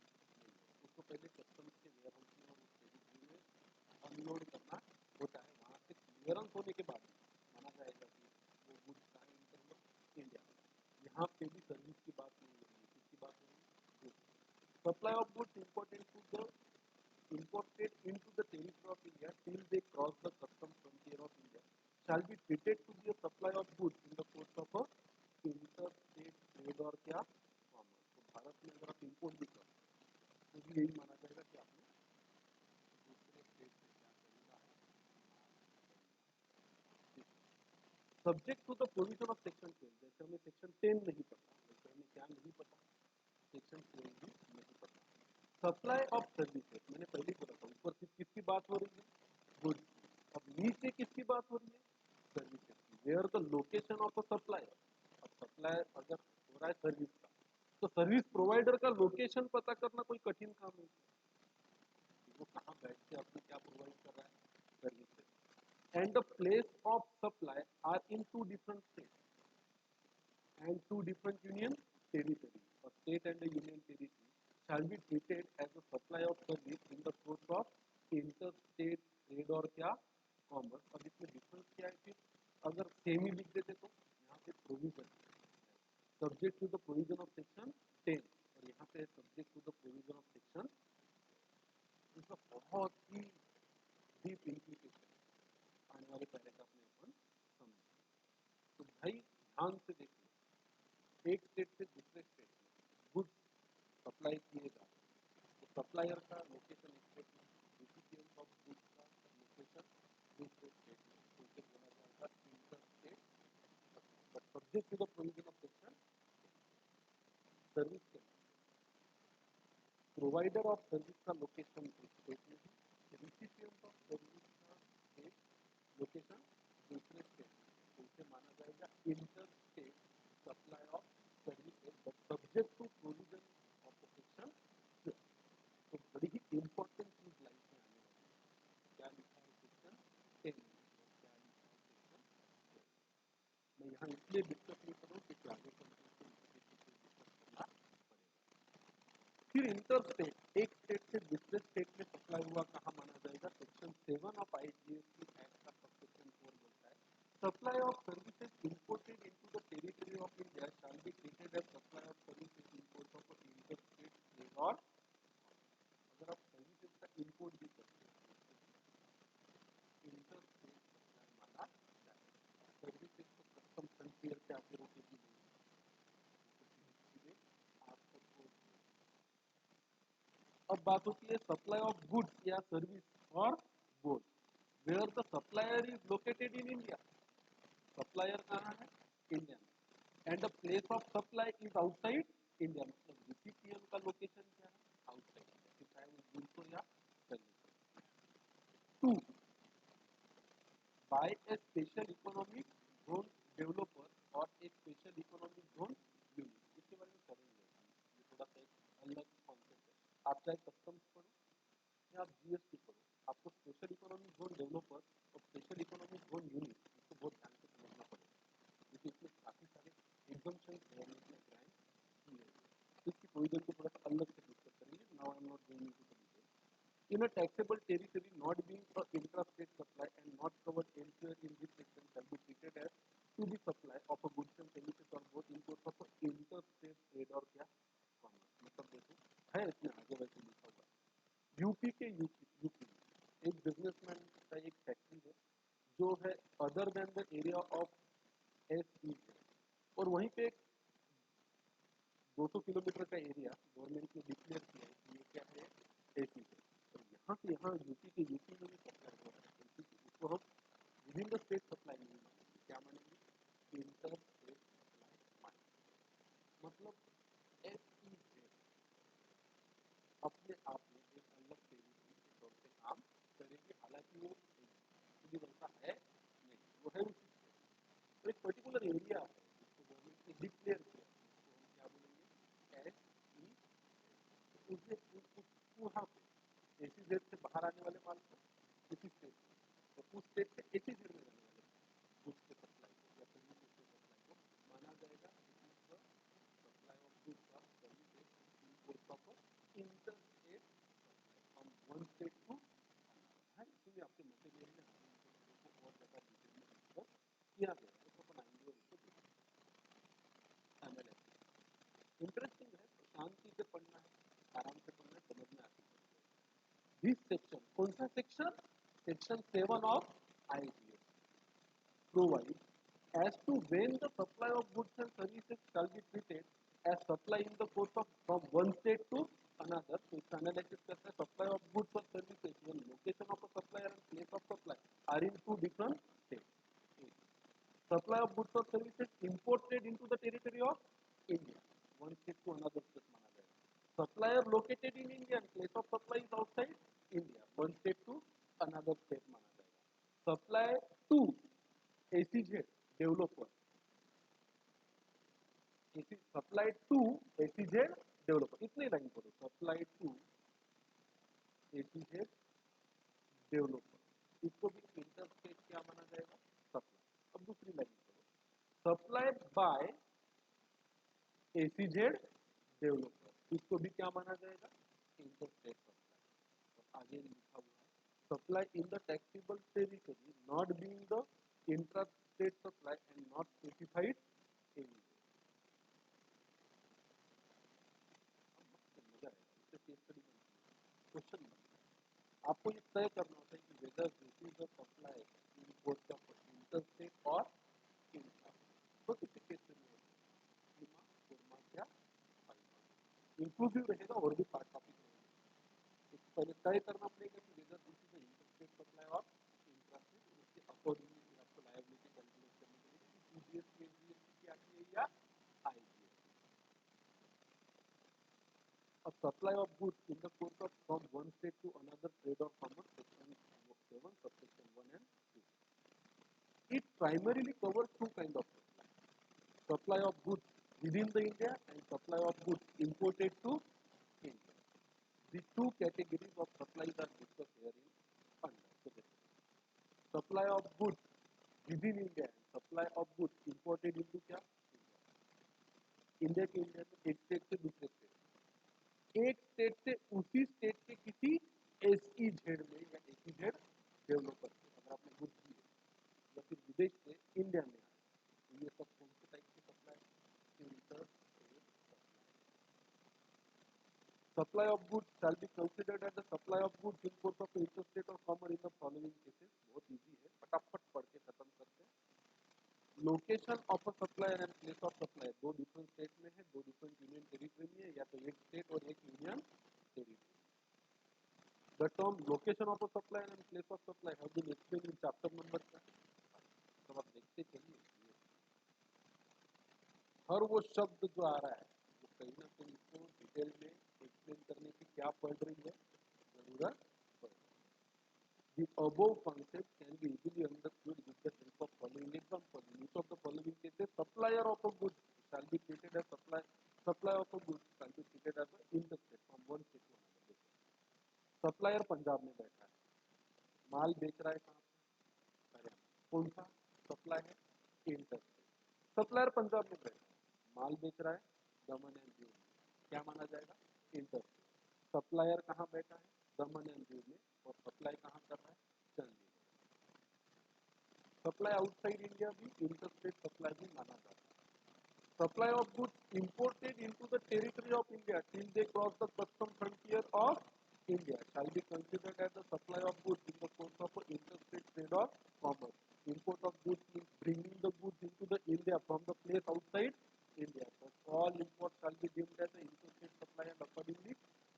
उसको पहले कस्टम्स के वेयरहाउस में और टेरिटरी में अनलोड करना होता है। वहाँ से क्लियरेंस होने के बाद माना जाएगा कि वो गुड्स कहाँ एंटर हुआ, इंडिया। यहाँ पे भी सर्विस की बात नहीं हो रही है, किसकी बात हो रही है? Supply of goods imported into the territory of India till they cross the customs frontier of India shall be treated to be a supply of goods in the course of a interstate trade और क्या commerce। तो भारत में अगर आप import भी करो तो भी यही माना जाएगा कि आपने दूसरे स्टेट से क्या खरीदा है। Subject to the provision of section 10, जैसे हमें सेक्शन 10 नहीं पता वैसे हमें क्या नहीं पता, सेक्शन 12 भी नहीं पता। सप्लाई ऑफ सर्विसेज मैंने पहले बोला था, ऊपर किसकी बात हो रही है? गुड्स। अब नीचे किसकी बात हो रही है? सर्विसेज की। Where the location of a supplier, अब सप्लायर अगर हो रहा है सर्विस का तो सर्विस प्रोवाइडर का लोकेशन पता करना कोई कठिन काम नहीं है। वो कहाँ बैठ के आपको क्या प्रोवाइड कर रहा है? Services. And the place of supply are in two different state and two different union territories, a state and a union territory shall be treated as a supply of service in the course of interstate trade और क्या commerce। अब इसमें difference क्या है? फिर अगर same ही लिख देते तो यहाँ पे provision subject to the provision of section 10 और यहाँ पे subject to the provision of section, इसका बहुत ही डीप इंप्लीकेशन आने वाले पैराग्राफ में अपन समझें। तो भाई ध्यान से देखिए, एक स्टेट से दूसरे स्टेट में गुड्स सप्लाई किए जा रहे हैं तो सप्लायर का लोकेशन एक स्टेट में, रिसिपिएंट ऑफ गुड्स का लोकेशन दूसरे स्टेट में, तो इसे बोला जाएगा inter state. But subject to the provision of section service के प्रोवाइडर ऑफ सर्विस का लोकेशन एक स्टेट में है, रिसिपिएंट ऑफ सर्विस का एक लोकेशन दूसरे स्टेट में, तो इसे माना जाएगा inter state supply of services but subject to provision of the section. तो बड़ी ही इंपॉर्टेंट चीज लाइफ में आने वाली है, क्या लिखा है सेक्शन 10 में और क्या लिखा है सेक्शन 12। मैं यहाँ इसलिए डिस्कस नहीं करूँ क्योंकि आगे चल के डिस्कस करना पड़ेगा। फिर इंटर स्टेट, एक स्टेट से दूसरे स्टेट में सप्लाई हुआ कहाँ माना जाएगा? सेक्शन 7 ऑफ IGST एक्ट का सबसेक्शन 4 बोलता है supply of services imported into the territory of India shall be treated as supply of services import of inter state trade और अगर आप सर्विसेज का इंपोर्ट भी करते हैं इंटर स्टेट सप्लाई माना जाएगा। सर्विसेज को कस्टम फ्रंटियर से आगे रोकेगी नहीं, आपको। अब बात होती है सप्लाई ऑफ गुड्स या सर्विस और both, where the supplier is located in India, supplier कहाँ है? इंडिया में, and the place of supply is outside India, मतलब रिसिपिएंट का लोकेशन क्या है? आउटसाइड इंडिया, चाहे वो गुड्स हो या service. To, by a special economic zone developer और एक स्पेशल इकोनॉमिक जोन यूनिट, इसके बारे में करेंगे, ये थोड़ा सा अलग कॉन्सेप्ट है। आप चाहे कस्टम्स पढ़ो या आप जीएसटी पढ़ो, आपको स्पेशल इकोनॉमिक जोन डेवलपर और स्पेशल इकोनॉमिक जोन यूनिट इसको बहुत ध्यान से समझना पड़ेगा, क्योंकि इसमें काफ़ी सारे एग्जम्पशन गवर्नमेंट ने ग्रांट किए हैं। इसकी प्रोविजन को थोड़ा सा अलग से डिस्कस करेंगे। Now I am not going into the detail. In a taxable territory not being a intrastate supply and not covered elsewhere in this section shall be treated as to the supply of a goods and services or both in course of interstate trade और क्या commerce. मतलब देखो है इसमें आगे वैसे लिखा हुआ है। यूपी के यूपी में एक बिजनेसमैन का एक फैक्ट्री है जो है other than the area of S और वहीं पे 200 किलोमीटर का एरिया गवर्नमेंट ने डिक्लेयर किया है कि ये क्या है एसी है। तो यहाँ से यहाँ यूपी में भी सप्लाई हो रहा है एसी उसको हम विभिन्न स्टेट सप्लाई नहीं मानेंगे, क्या मानेंगे इंटर स्टेट सप्लाई मानेंगे। मतलब एस अपने आप में एक अलग टेरिटरी के तौर पे काम करेंगे, हालांकि वो एक्चुअली वैसा है नहीं, वो है उसी तो एक पर्टिकुलर एरिया है जिसको गवर्नमेंट ने डिक्लेयर किया उसको हम क्या बोलेंगे एस वहाँ पे एसी जेड से बाहर आने वाले माल को किसी स्टेट तो उस स्टेट से एसी जेड में जाने वाले गुड्स के सप्लाई को या सर्विसेज के सप्लाई को माना जाएगा सप्लाई ऑफ गुड्स और services in course of inter state from one state to है। इसमें आपके मटेरियल में को और ज़्यादा डिटेल में डिस्कस किया गया है तो अपन आएंगे और इसको एनालाइज इंटरेस्टिंग है तो शांति से पढ़ना है, आराम से पढ़ना है, समझ में आती है। This section, कौन सा section? Section 7 of IGS provides as to when the supply of goods and services shall be treated as supply in the course of from one state to another. So its analysis करता है supply of goods or services when location of a supplier and place of supply are in two different states. Supply of goods or services imported into the territory of India, one state to another state माना जाएगा। Supplier located in India and place of supply is outside India, one state to another state माना जाएगा। Supply to SEZ developer, supply to SEZ developer, इतने line करो supply to SEZ developer, इसको भी inter state क्या माना जाएगा supply. अब दूसरी लाइन करो सप्लाई बाय एसीजेड डेवलपर, इसको भी क्या माना जाएगा इंटर स्टेट सप्लाई। और आगे लिखा हुआ है supply in the taxable territory not being the inter state supply and not specified any. मजा आएगा इससे केस स्टडी क्वेश्चन आपको ये तय करना होता है कि whether this is the supply in course of inter state और इंट्रा। तो किसी केस में सीमा फॉर्मा क्या इंक्लूसिव रहेगा और भी पार्ट टॉपिक रहेगा। तो पहले तय करना पड़ेगा कि whether this is the inter state supply और इंट्रा स्टेट, उसके अकॉर्डिंगली फिर आपको लायबिलिटी कैलकुलेट करनी पड़ेगी कि टीडीएस की एसडीएस की आती है या IGS. A supply of goods in the course of from one state to another trade or commerce, section 7, subsection 1 and 2. It primarily covers two kinds of supply. Supply of goods within the India and supply of goods imported to India. The two categories of supplies are discussed here in under. So supply of goods within India and supply of goods imported into क्या India के India में एक state से दूसरे state, एक state से उसी state के किसी एसईजेड में या एसईजेड डेवलपर से अगर आपने गुड्स किए या फिर विदेश से इंडिया में आए तो ये सब कौन से टाइप की supply inter supply of goods shall be considered as the supply of goods in course of interstate और commerce in the following cases. बहुत इजी है, फटाफट पढ़ के खत्म करते हैं। Location of a supplier and place of supply दो डिफरेंट स्टेट में है, दो डिफरेंट यूनियन टेरिटरी में है, या तो एक स्टेट और एक union territory. The term location of a supplier and place of supply have been explained in chapter number 10। तो आप देखते चलिए हर वो शब्द जो आ रहा है वो कहीं ना कहीं इसको डिटेल में एक्सप्लेन करने की क्या पड़ रही है जरूरत पड़ रही है। The above concept can be easily understood with the help of following example. In each of the following cases, supplier of a good shall be treated as supply of a good shall be treated as an interstate from one state to another. कौन सा supply है? Inter. Supplier Punjab में बैठा है, माल बेच रहा है दमन and Diu में, क्या माना जाएगा? इंटर। सप्लायर कहाँ बैठा है? दमन एंड दीव में, और सप्लाई कहाँ कर रहा है? चंडीगढ़। सप्लाई आउटसाइड इंडिया भी इंटरस्टेट सप्लाई भी माना जाता है। Supply of goods imported into the territory of India till they cross the custom frontier of India shall be considered as the supply of goods in the course of interstate trade or commerce. Import of goods means bringing the goods into the India from the place outside India. So all imports shall be deemed as the interstate supply, and accordingly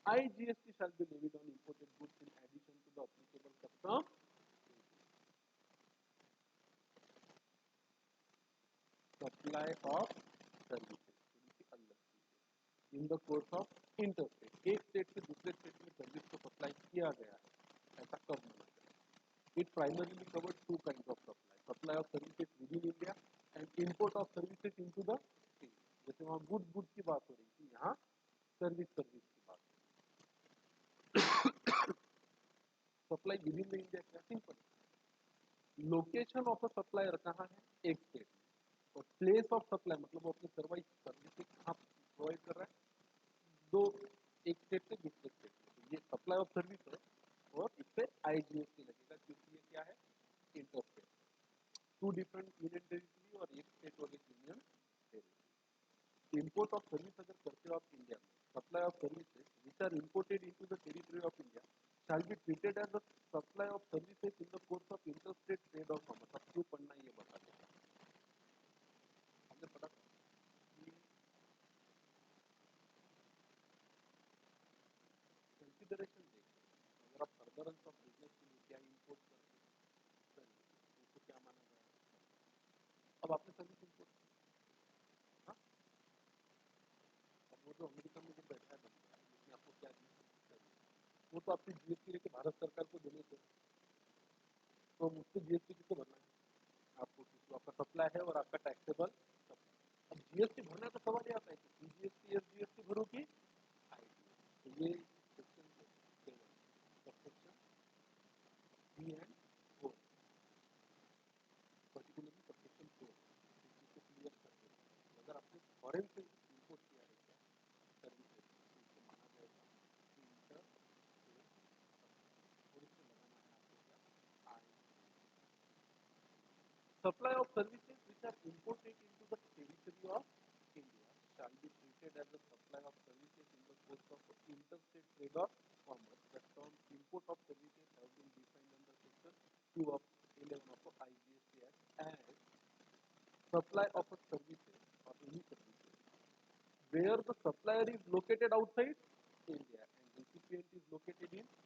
IGST shall be levied on imported goods in addition to the applicable custom. Supply of services in the course of interstate, एक state से दूसरे state में service को supply किया गया है, ऐसा कब माना जाए? It primarily covers two kinds of supply, supply of services with in India and import of services into the state. जैसे वहाँ गुड की बात हो रही थी, यहाँ सर्विस की बात हो। Supply within the India क्या? Simple, location of a supplier कहाँ है? एक स्टेट में, और प्लेस ऑफ सप्लाई मतलब वो अपनी सर्विसेज कहाँ प्रोवाइड कर रहा है? दो, एक स्टेट से दूसरे स्टेट में। तो ये सप्लाई ऑफ सर्विस है, और इस पे आईजीएसटी लगेगा क्योंकि ये क्या है? Inter state, two different union territory और एक स्टेट और एक union territory. Import of service अगर करते हो आप इंडिया में, supply of services which are imported into the territory of India shall be treated as a supply of services in the course of interstate trade or commerce। अब क्यों पढ़ना ये बता देगा, हमने पढ़ा कि कंसिडरेशन देखिए, अगर आप फर्दरेंस ऑफ बिजनेस के लिए क्या इंपोर्ट करते हैं उसको क्या माना जाएगा? अब आपने सर्विस इंपोर्ट, हाँ, अब वो जो अमेरिका में जो बैठा है बंदा, उसने आपको क्या दिया? वो तो आपकी जीएसटी लेके भारत सरकार को देने थे, तो मुझसे जीएसटी किसको भरना है? आपको, क्योंकि आपका सप्लाई है और आपका टैक्सेबल। अब जीएसटी भरना तो सवाल ये आता है कि सीजीएसटी एसजीएसटी भरो कि आईटीएस। तो ये section 7 subsection 3 and 4, particularly subsection 4 इसको क्लियर कर दें। अगर आपने फॉरेन से इंपोर्ट किया है क्या सर्विसेज, तो इसको माना जाएगा इंटर स्टेट, और इसको लगाना है आपको क्या? आई। Supply of services which are imported into the territory of India shall be treated as a supply of services in the course of interstate trade or commerce. The term import of services have been defined under section 2 of 11 of the IGST Act as supply of a services or any services where the supplier is located outside India and recipient is located in India.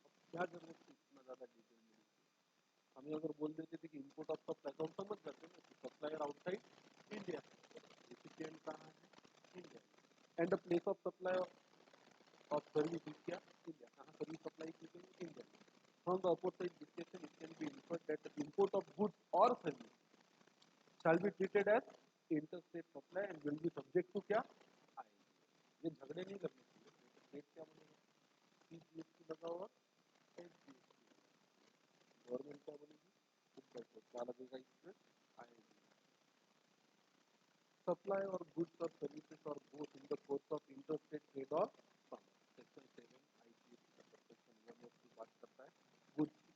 अब क्या जरूरत थी इतना ज्यादा detail में? हमें अगर बोल देते थे कि इंपोर्ट ऑफ सप्लाई, तो हम समझ जाते ना कि सप्लायर आउटसाइड इंडिया, रेसिपिएंट कहाँ है? India, and the place of supply of service is क्या? इंडिया। कहाँ सर्विस सप्लाई की गई? India. From the opposite discussion it can be inferred that the import of goods और service shall be treated as interstate supply and will be subject to क्या? आएगी। ये झगड़े नहीं करने चाहिए। रेट क्या बनेगा? सीजीएसटी लगा हुआ, एसजीएसटी लगा, गवर्नमेंट क्या बोलेगी? क्या लगेगा इसमें? आएगी। सप्लाई और गुड्स और सर्विसेज और both in the course of interstate trade और कॉमर्स, सेक्शन 7 आईपीएस का सेक्शन 1 और 2 बात करता है गुड्स की।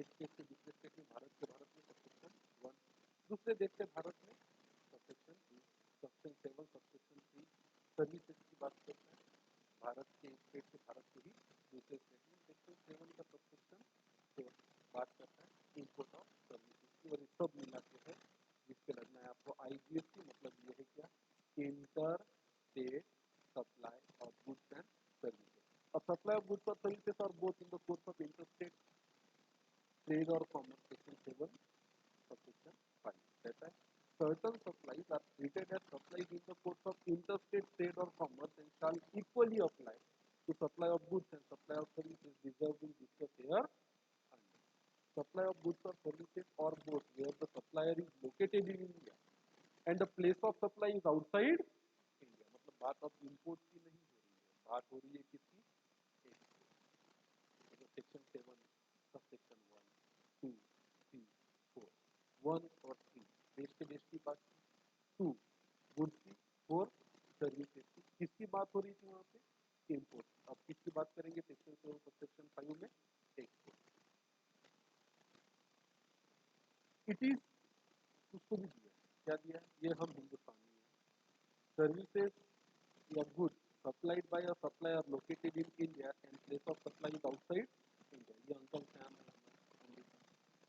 एक स्टेट से दूसरे स्टेट में, भारत के भारत में सेक्शन 1, दूसरे देश से भारत में सेक्शन 2, सेक्शन 7 सेक्शन 3 सर्विसेज की बात करता है, भारत के एक स्टेट से भारत के ही दूसरे स्टेट में। सेक्शन 7 का सबसेक्शन 4 बात करता है इंपोर्ट ऑफ सर्विसेज की, और इस सब मिला के है जिसके लगना है आपको आईजीएसटी। मतलब ये है क्या? Inter state supply of goods and services. अब सप्लाई ऑफ गुड्स और सर्विसेज और both in the course of interstate trade और कॉमर्स, सेक्शन 7 सबसेक्शन 5 कहता है certain supplies are treated as supplies in the course of interstate trade or commerce and shall equally apply to supply of goods and supply of services deserved in discussed here under. Supply of goods or services or both where the supplier is located in India and the place of supply is outside India। मतलब बात अब import की नहीं हो रही है, बात हो रही है किसकी? Export. Section 7 sub section 1 2 3 it is उसको भी दिया क्या दिया ये हम हिंदुस्तानी है सर्विसेज या goods supplied by a supplier located in India and place of supply is outside India ये अंकल सैम है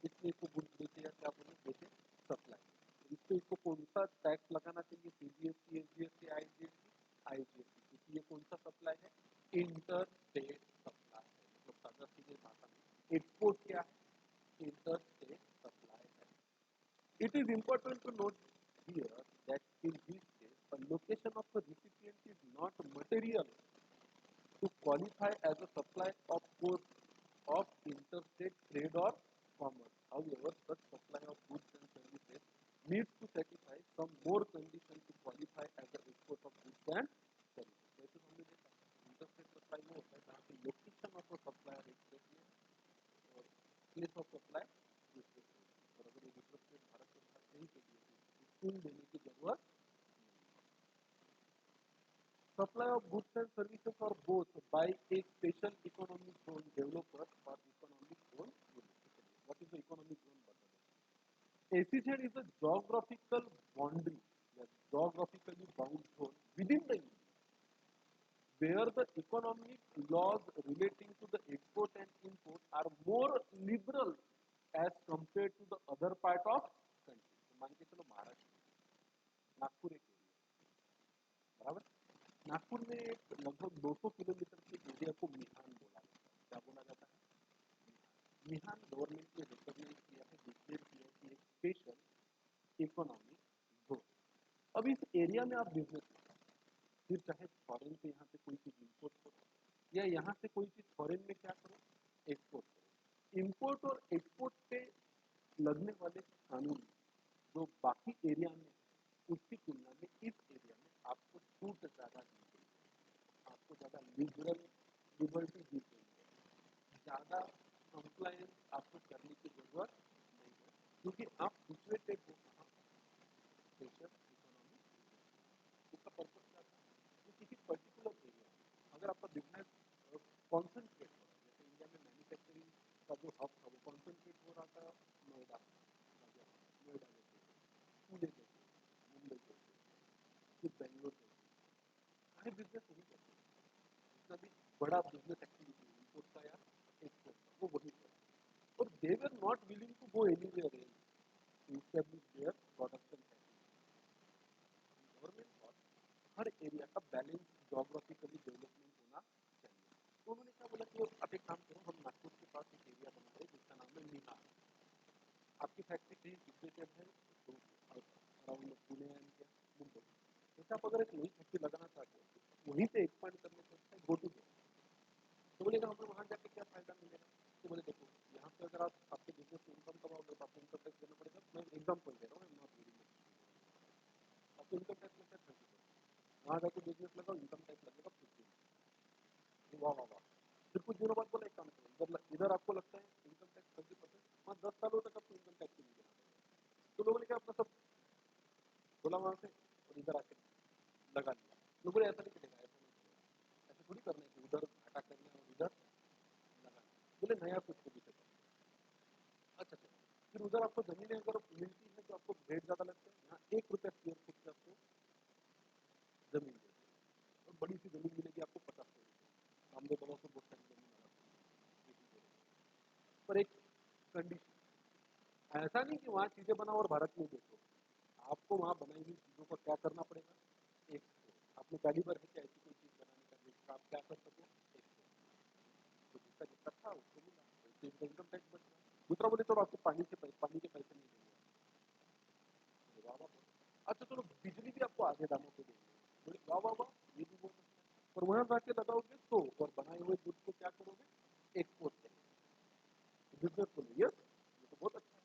इसने इसको गुड्स बेचे या क्या बोले बेचे सप्लाई इसको कौन सा टैक्स लगाना चाहिए सीजीएसटी एसजीएसटी आईजीएसटी क्योंकि ये कौन सा सप्लाई है इंटर स्टेट सप्लाई है मतलब सादा सीधे भाषा में एक्सपोर्ट क्या है इंटर स्टेट सप्लाई है It is important to note here that in this case, the location of the recipient is not material to qualify as a supply of goods of interstate trade or commerce. However, such supply of goods and services needs to satisfy some more conditions to qualify as an export of goods and services. जैसे हमने देखा interstate supply वो होता है जहाँ पे location of supplier एक state में और प्लेस ऑफ सप्लाई दूसरे स्टेट और अगर ये दूसरा स्टेट भारत के बाहर कहीं पे भी है तो देने की जरूरत supply of goods and services are both by a special economic zone developer or economic zone unit. What is the economic zone? SEZ is a geographical boundary, yes, geographically bound zone within the India, where the economic laws relating to the export and import are more liberal as compared to the other part of country. मान के चलो महाराष्ट्र नागपुर एक बराबर नागपुर में एक लगभग 200 kilometre के area को मिहान बोला जाता है क्या बोला जाता है मिहान गवर्नमेंट ने रिकॉग्नाइज किया है डिक्लेयर किया कि एक स्पेशल इकोनॉमिक जोन अब इस एरिया में आप बिजनेस फिर चाहे फॉरेन से यहाँ से कोई चीज इम्पोर्ट करो या यहाँ से कोई चीज फॉरेन में क्या करो एक्सपोर्ट करो इम्पोर्ट और एक्सपोर्ट पे लगने वाले कानून जो बाकी एरिया में उसकी तुलना में इस एरिया में आपको छूट ज़्यादा दी गई है आपको ज़्यादा लिबरल लिबर्टी दी गई है ज़्यादा कंप्लायंस आपको करने की जरूरत नहीं है क्योंकि आप सिचुएटेड हो कहाँ स्पेशल इकोनॉमी उसका पर्पज क्या था कि किसी पर्टिकुलर एरिया अगर आपका बिजनेस कॉन्सेंट्रेट हो रहा है जैसे इंडिया में मैन्युफैक्चरिंग का जो हब था वो कॉन्सेंट्रेट हो रहा था नोएडा नोएडा जैसे पुणे जैसे मुंबई जैसे फिर बेंगलोर जैसे सारे बिजनेस वही करते हैं जितना भी बड़ा बिजनेस एक्टिविटी इम्पोर्ट का या एक्सपोर्ट का वो वही करते हैं और they were not willing to go anywhere else to establish their production government और हर एरिया का बैलेंस जोग्राफिकली डेवलपमेंट होना चाहिए तो उन्होंने क्या बोला कि आप एक काम करो हम नागपुर के पास एक एरिया बना रहे हैं जिसका नाम है मीना आपकी फैक्ट्री कहीं सिचुएटेड है तो अराउंड पुणे एंड मुंबई जैसे आप अगर एक नई फैक्ट्री लगाना चाहते हो वहीं पे एक्सपांड करने से अच्छा गो टू तो बोलेगा हमें वहाँ जाके क्या फायदा मिलेगा तो बोले देखो यहाँ पे अगर आप आपके बिजनेस में इनकम कमाओगे तो आपको इनकम टैक्स देना पड़ेगा मैं एग्जाम्पल दे रहा हूँ नॉट वेरी आपको इनकम टैक्स लगता है 30% वहाँ जाके बिजनेस लगाओ इनकम टैक्स लगेगा 15 वाह वाह वाह फिर कुछ दिनों बाद बोला एक काम करो इधर आपको लगता है इनकम टैक्स 30% वहाँ 10 सालों तक आपको इनकम टैक्स नहीं देना तो लोगों ने क्या अपना सब बोला वहाँ से और इधर आके लगा दिया लोगों ने ऐसा नहीं करेगा ऐसा नहीं करेगा ऐसा थोड़ी करना है कि उधर घाटा करना है और इधर लगा बोले नया कुछ तो दिखे अच्छा अच्छा फिर उधर आपको जमीनें अगर मिलती है तो आपको रेट ज़्यादा लगता है यहाँ ₹1 स्क्वायर फुट से आपको जमीन देते हैं और बड़ी सी जमीन मिलेगी आपको 50 सामने बड़ा से बहुत सारी जमीन पर एक कंडीशन ऐसा नहीं कि वहाँ चीज़ें बनाओ और भारत में बेचो आपको वहाँ बनाई हुई चीज़ों का क्या करना पड़ेगा एक्सपोर्ट आपने कैलिबर है क्या ऐसी कोई चीज़ बनाने का जिसका आप क्या कर सको एक्सपोर्ट तो जिसका जितना था उसको मिला तो इसका इनकम टैक्स बच रहा दूसरा बोले तो आपको पानी के पैसे नहीं देंगे वाह वाह अच्छा चलो बिजली भी आपको आधे दामों पे देंगे बोले वाह वाह वाह ये भी बहुत अच्छा और वहाँ जाके लगाओगे तो और बनाए हुए दूध को क्या करोगे एक्सपोर्ट करोगे बिजनेस को ये तो बहुत अच्छा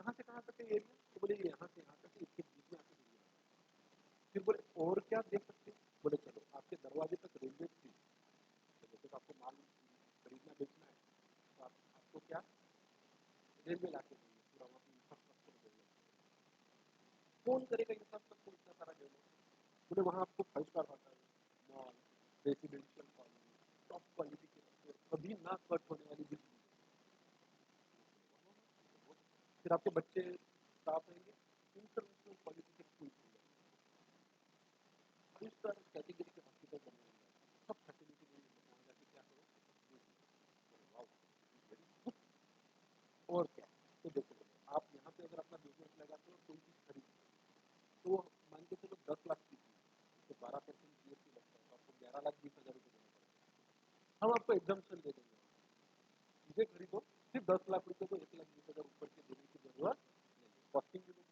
है कहाँ तक है एरिया तो बोले यहाँ से यहाँ तक इसके बीच में आके फिर बोले और क्या दे सकते हैं बोले चलो आपके दरवाजे तक रेलवे थी तो जैसे तो आपको माल खरीदना बेचना है तो आपको क्या रेलवे ला के देंगे पूरा वहाँ इंफ्रास्ट्रक्चर डेवलप कौन करेगा इंफ्रास्ट्रक्चर इतना सारा डेवलप बोले वहाँ आपको 5 स्टार आता है mall residential colony top quality के कभी ना कट होने वाली बिजली फिर आपके बच्चे स्टाफ रहेंगे इंटरनेशनल क्वालिटी के स्कूल खुलेंगे, इस तरह कैटेगरी के हॉस्पिटल बने होंगे, सब फैसिलिटी मिलेगी, वहाँ जाके क्या करो, वाओ वेरी गुड। और क्या, तो देखो आप यहाँ पे अगर अपना बिजनेस लगाते हो कोई चीज़ खरीदते हो तो मान के चलो 10 लाख की चीज़ तो 12% जीएसटी लगता है, तो आपको 11,20,000 रुपये देना पड़ेगा। हम आपको एग्जाम्पशन दे देंगे, चीज़ें खरीदो सिर्फ 10 लाख रुपये को 1,20,000 ऊपर के देने की जरूरत नहीं, कॉस्टिंग भी नहीं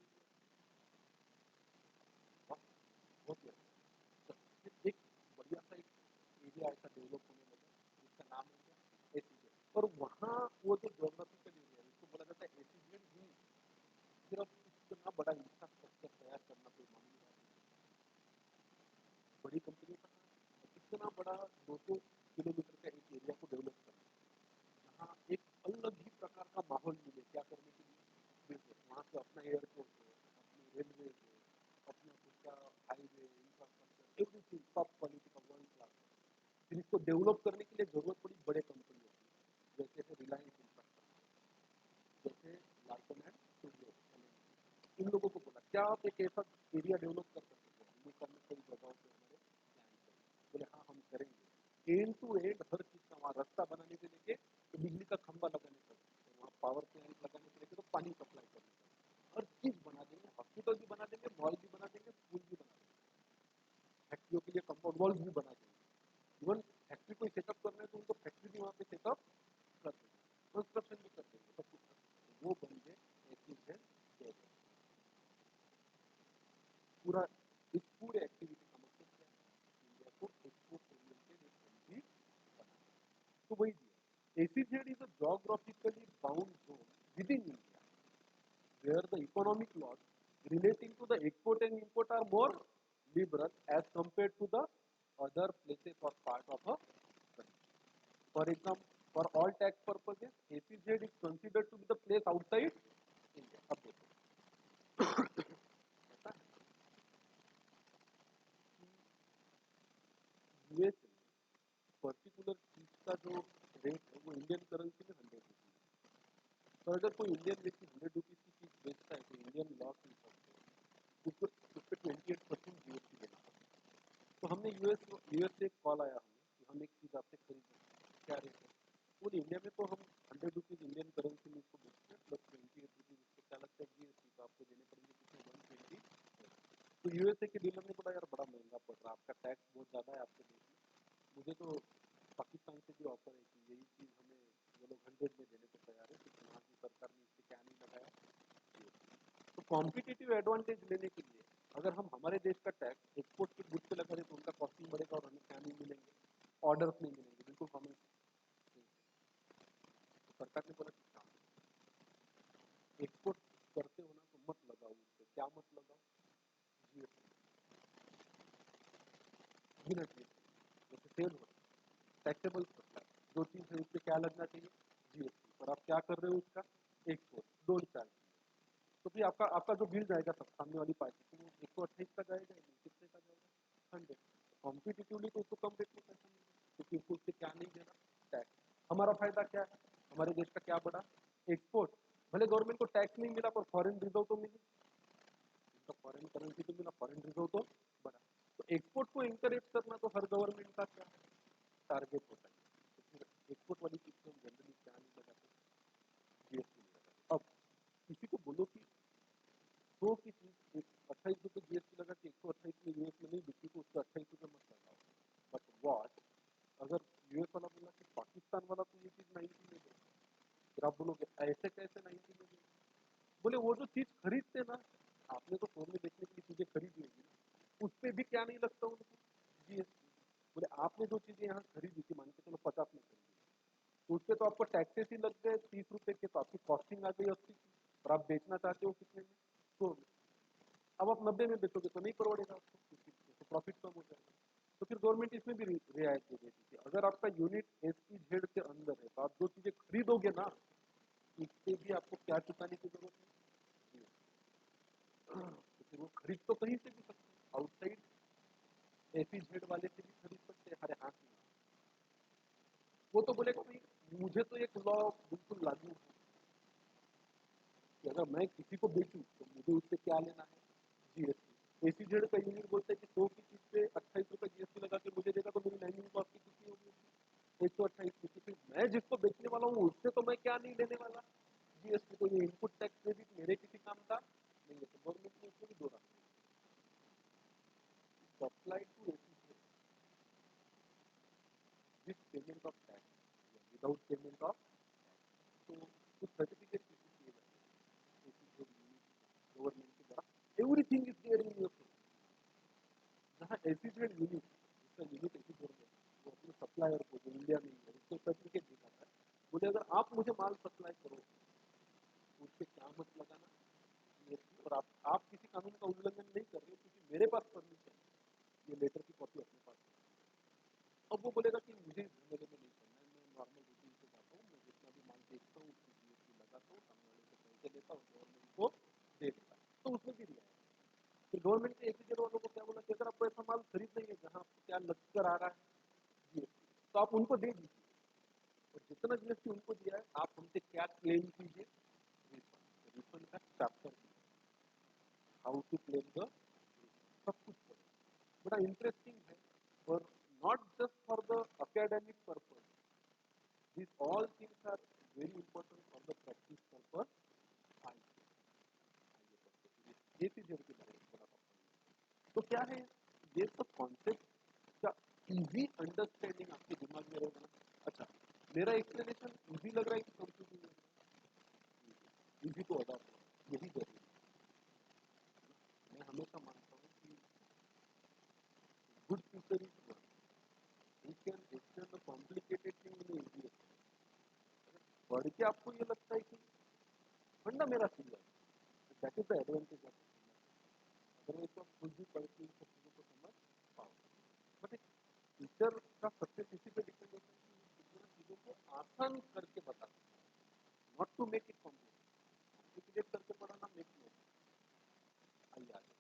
होती है। फिर एक बढ़िया सा एक एरिया ऐसा डेवलप होने लगा जिसका नाम हो गया एसीजेड, और वहाँ वो जो ज्योग्राफिकल एरिया है उसको बोला जाता है एसीजेड ही, सिर्फ इतना बड़ा इंफ्रास्ट्रक्चर तैयार करना कोई मामूली बात नहीं, बड़ी कंपनी का इतना बड़ा 200 किलोमीटर का एक एरिया को डेवलप करना, जहाँ एक अलग ही प्रकार का माहौल मिले क्या करने के लिए बिजनेस, वहाँ पे अपना एयरपोर्ट है, अपनी रेलवे है, अपना खुद का highway infrastructure everything top quality का वर्ल्ड क्लास है। फिर इसको डेवलप करने के लिए जरूरत पड़ी बड़े कंपनियों की, जैसे है रिलायंस इंफ्रास्ट्रक्चर, जैसे लार्सन एंड टुब्रो, इन लोगों को बोला क्या आप एक ऐसा एरिया डेवलप कर सकते हैं, हिंदुस्तान में कई जगहों पे हमारे प्लान है, बोले हाँ हम करेंगे, एंड टू एंड हर चीज़ का, वहाँ रास्ता बनाने से लेके तो बिजली का खंभा लगाने तक, तो वहाँ पावर प्लांट लगाने से लेके तो पानी सप्लाई करने तक हर चीज़ बना देंगे, हॉस्पिटल भी बना देंगे, मॉल भी बना देंगे, स्कूल भी बना देंगे, फैक्ट्रियों के लिए कंपाउंड वॉल्स भी बना देंगे, इवन फैक्ट्री कोई सेटअप करना है तो उनको फैक्ट्री भी वहाँ पे सेटअप कर देंगे, कंस्ट्रक्शन भी कर देंगे, सब कुछ कर देंगे, वो बन गए एसीजेड। पूरा इस पूरे एक्टिविटी का मकसद क्या है, इंडिया को एक्सपोर्ट ओरिएंटेड एक कंट्री बनाना, तो वही दिया SEZ is a geographically bound zone within India where the economic laws relating to the export and import are more liberal as compared to the other places or part of a country. For example, for all tax purposes, ACZ is considered to be the place outside India. अब देखो ऐसा है कि US में particular चीज का जो rate है वो इंडियन करेंसी में 100 रुपीज, तो अगर कोई इंडियन व्यक्ति 100 रुपीज की चीज बेचता है तो इंडियन लॉ के हिसाब से उसको उस पर 28% जीएसटी देना पड़ता है। तो हमने यूएस से एक कॉल आया हमें कि हम एक चीज़ आपसे खरीद रहे हैं, क्या रेट है, बोले इंडिया में तो हम 100 रुपीज इंडियन करेंसी में इसको बेचते हैं प्लस 28 रुपीज उसको क्या लगता है जीएसटी, तो आपको देने पड़ेंगे कितने 120। तो यूएसए के डीलर ने बोला यार बड़ा महंगा पड़ रहा है, आपका टैक्स बहुत ज़्यादा है आपके देश में, मुझे तो पाकिस्तान से भी ऑफर है कि यही चीज़ हमें वो लोग 100 में देने को तैयार है, क्योंकि वहाँ की सरकार ने इस पर क्या नहीं लगाया। तो कॉम्पिटिटिव एडवांटेज लेने के लिए अगर हम हमारे देश का टैक्स एक्सपोर्ट के गुड पे लगा दें तो उनका कॉस्टिंग बढ़ेगा और हमें क्या नहीं मिलेंगे, ऑर्डर्स नहीं मिलेंगे, बिल्कुल कॉमन। तो सरकार ने बोला कि काम एक्सपोर्ट करते हो ना तो मत लगाओ उस पर, क्या मत लगाओ, जीएसटी, बिना जीएसटी जैसे सेल हो टैक्सेबल होता है, जो चीज़ है उस पर क्या लगना चाहिए, जीएसटी, और आप क्या कर रहे हो उसका एक्सपोर्ट, दो चार्ज, तो फिर आपका आपका जो बिल जाएगा सब सामने वाली पार्टी को 128 का जाएगा, कितने का जाएगा 100, कॉम्पिटिटिवली तो उसको कम रेट में पैसा मिलेगा क्योंकि उसको उससे क्या नहीं देना टैक्स। हमारा फायदा क्या है, हमारे देश का क्या बढ़ा एक्सपोर्ट, भले गवर्नमेंट को टैक्स नहीं मिला पर फॉरेन रिजर्व तो मिली, तो फॉरेन करेंसी तो मिला, फॉरेन रिजर्व तो बढ़ा, तो एक्सपोर्ट को इंकरेज करना तो हर गवर्नमेंट का क्या टारगेट होता है, तो फिर एक्सपोर्ट वाली चीज को हम जनरली क्या नहीं लगाते, जीएसटी नहीं लगाते। अब किसी को बोलो कि तो की चीज 28 रुपये जीएसटी लगा के 128 में यूएस में नहीं बिकती तो उसको 28 रुपये मत लगाओ, बट वॉट अगर यूएस वाला बोला कि पाकिस्तान वाला तो ये चीज 90 में देगा, फिर आप बोलोगे ऐसे कैसे 90 में देगा, बोले वो जो चीज खरीदते ना, आपने तो सोने बेचने की चीजें खरीदी होगी ना, उस पर भी क्या नहीं लगता उनको जीएसटी, बोले आपने जो चीजें यहाँ खरीदी थी मान के चलो 50 में खरीदी तो उस पर तो आपको टैक्सेस ही लग गए 30 रुपए के, तो आपकी कॉस्टिंग आ गई 80 की, और आप बेचना चाहते हो कितने में, तो अब आप 90 में बेचोगे तो नहीं पड़ेगा आपको क्योंकि तो प्रॉफिट कम हो जाएगा, तो फिर गवर्नमेंट इसमें भी रियायत दे देती है, अगर आपका यूनिट एसईजेड के अंदर है तो आप जो चीजें खरीदोगे ना इस पे भी आपको क्या चुकाने की जरूरत है, तो फिर वो खरीद तो कहीं से भी सकते हैं, आउटसाइड एसईजेड वाले से भी खरीद सकते हैं, हमारे हाथ में, वो तो बोलेगा भाई मुझे तो एक लॉ बिल्कुल लागू है, कि अगर मैं किसी को बेचूं तो मुझे उससे क्या लेना है, जीएसटी। एसीजेड का यूनिट बोलते हैं कि 100 की चीज पे 28 रुपए जीएसटी लगा के मुझे देगा तो मेरी लाइनिंग कॉस्ट कितनी होगी, 128 रुपये। मैं जिसको बेचने वाला हूँ उससे तो मैं क्या नहीं लेने वाला, जीएसटी। तो ये इनपुट टैक्स क्रेडिट मेरे किसी काम का नहीं है, तो गवर्नमेंट ने उसको भी दो रखा। Supply to SEZ with payment of tax, without payment of, तो कुछ सर्टिफिकेट इशू किए जाते हैं एसीजेड यूनिट गवर्नमेंट के द्वारा। Everything is there in your, जहाँ एसीजेड यूनिट, जिसका यूनिट एसीजेड है, वो अपने सप्लायर को जो इंडिया में है उसको सर्टिफिकेट दिखाता है, बोले अगर आप मुझे माल सप्लाई करो उससे क्या मत लगाना जीएसटी, और आप किसी कानून का उल्लंघन नहीं कर रहे हो क्योंकि मेरे पास परमिशन है, ये लेटर की कॉपी अपने पास है। अब वो बोलेगा कि मुझे झमेले में नहीं करना है, मैं नॉर्मल रूटीन से जाता हूँ, मैं जितना भी माल देखता हूँ उसकी जीएसटी लगाता हूँ, सामने वाले को पैसे देता हूँ, गवर्नमेंट को दे देता, तो उसमें भी रियायत। तो गवर्नमेंट ने एसीजेड वालों को क्या बोला कि अगर आपको ऐसा माल खरीद नहीं है जहाँ क्या लग कर आ रहा है जीएसटी, तो आप उनको दे दीजिए, और जितना जीएसटी उनको दिया है आप हमसे क्या क्लेम कीजिए, रिफंड। रिफंड का chapter, how to claim the, सब कुछ बड़ा इंटरेस्टिंग है। और not just for the academic purpose, these all things are very important for the practice purpose। ये चीज के बारे में थोड़ा सा, तो क्या है ये सब कॉन्सेप्ट का इजी अंडरस्टैंडिंग आपके दिमाग में रहेगा ना। अच्छा, मेरा एक्सप्लेनेशन इजी लग रहा है कि कंफ्यूजिंग लग रहा है? इजी तो अदा यही जरूरी है। मैं हमेशा मानता हूँ कि good teacher is one who can explain the complicated thing in easy. पढ़ के आपको ये लगता है कि फंडा मेरा क्लियर है, that is the advantage of, otherwise तो आप खुद भी पढ़ के इन सब चीज़ों को समझ पाओ। बट एक टीचर का सक्सेस इसी पे डिपेंड होता है कि कितना चीज़ों को आसान करके बता, not to make it complicated करके पढ़ाना मेक नो। आइए आगे।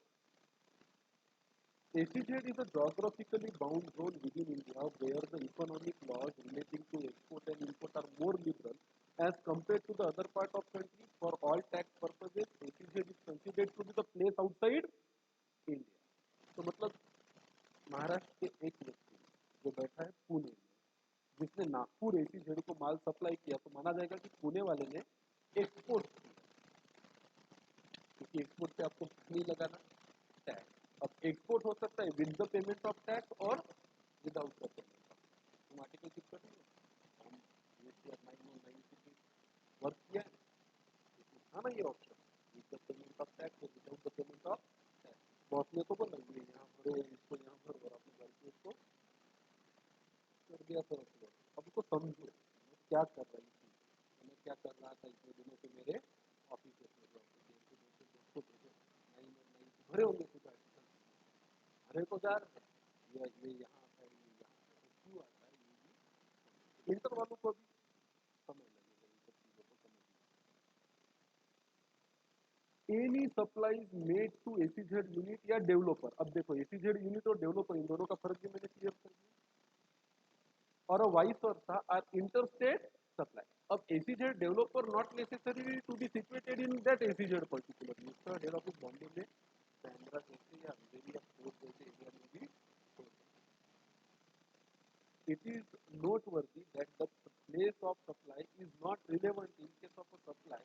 SEZ is a geographically bound zone within India where the economic laws relating to export and import are more liberal as compared to the other part of country. For all tax purposes, SEZ is considered to be the place outside India. तो मतलब महाराष्ट्र के एक व्यक्ति जो बैठा है पुणे में, जिसने नागपुर SEZ को माल सप्लाई किया, तो माना जाएगा कि पुणे वाले ने एक्सपोर्ट किया, क्योंकि एक्सपोर्ट पे आपको नहीं लगाना टैक्स। अब एक्सपोर्ट हो सकता है with the payment of tax और विदाउट द पेमेंट ऑफ, तुम आर्टिकल किस कर रही हो, हम यूएसआर 919 वर्क किया है, था ना ये option, with the payment of tax और without the payment of tax. Boss ने तो बोला ये यहाँ भरो, इसको यहाँ भरो, और अपने घर पे उसको कर दिया। तो अब उसको समझो क्या कर रही थी, मैं क्या कर रहा था इतने दिनों से मेरे ऑफिस में, भरे होंगे कुछ आर्टिकल, भरे तो जा रहे हैं, ये यहाँ आता है, ये यहाँ आता है, क्यों आता है, ये भी इंटर वालों को भी समय लगेगा इन सब चीज़ों को समझने। Any supplies made to SEZ unit या डेवलपर, अब देखो एसीजेड यूनिट और डेवलपर इन दोनों का फर्क भी मैंने क्लियर कर दिया, और vice versa are interstate supply. अब SEZ developer not necessary to be situated in that SEZ particular, इसका हेड ऑफिस बॉम्बे में, बैंड्रा जैसे या अंधेरी या फोर्ट जैसे एरिया में भी। It is noteworthy that the place of supply is not relevant in case of a supply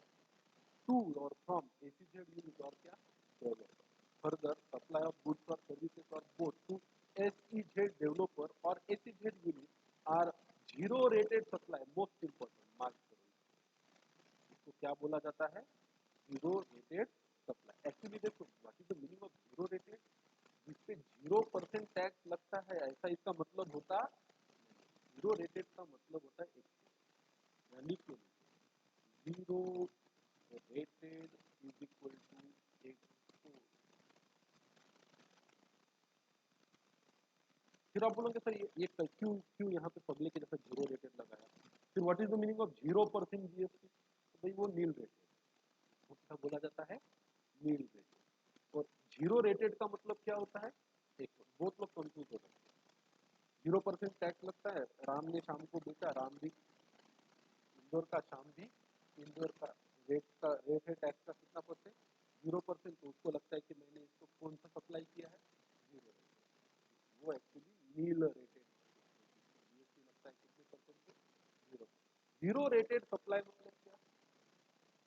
to or from SEZ unit or क्या developer. Further, supply of goods or services or both to SEZ developer or SEZ unit are zero rated supply. Most important mark करो, इसको क्या बोला जाता है, zero rated supply. Actually देखो what is the meaning of zero rated, जिसपे 0% tax लगता है, ऐसा इसका मतलब होता, जीरो रेटेड का मतलब होता है यानी कि zero rated is equal to export. फिर आप बोलोगे सर ये क्यों क्यों यहाँ पे पब्लिक के जैसा जीरो रेटेड लगाया, फिर what is the meaning of 0% GST, तो भाई वो नील रेटेड, वो क्या बोला जाता है, नील रेटेड। और जीरो रेटेड का मतलब क्या होता है, एक बहुत लोग कंफ्यूज हो जाते हैं। 0% टैक्स लगता है, राम ने शाम को बेचा, राम भी इंदौर का, शाम भी इंदौर का, रेट है टैक्स का कितना परसेंट, 0%। तो उसको लगता है कि मैंने इसको कौन सा सप्लाई किया है, 0, वो एक्चुअली नील रेटेड जीएसटी लगता है कितने परसेंट पे, 0। 0 रेटेड सप्लाई मतलब क्या,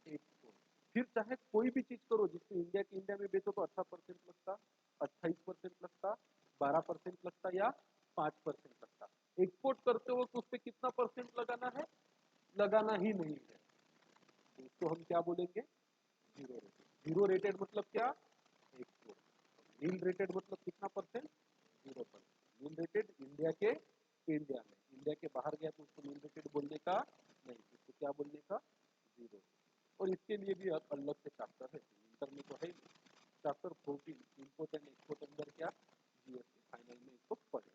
एक तो फिर चाहे कोई भी चीज करो जिसमें इंडिया में बेचो तो 18% लगता, 28% लगता, 12% लगता या 5% लगता। एक्सपोर्ट करते हो तो उस पर कितना परसेंट लगाना है, लगाना ही नहीं है, तो इसको हम क्या बोलेंगे, जीरो रेटेड। जीरो रेटेड मतलब क्या, एक्सपोर्ट। नील रेटेड मतलब कितना परसेंट, 0%। नील रेटेड इंडिया में, इंडिया के बाहर गया तो उसको नील रेटेड बोलने का नहीं, उसको क्या बोलने का, जीरो। और इसके लिए भी अलग से चैप्टर है, इंटर में तो है ही। चैप्टर 14 इम्पोर्ट एंड एक्सपोर्ट अंदर क्या, जीएसटी, फाइनल में इसको पढ़े।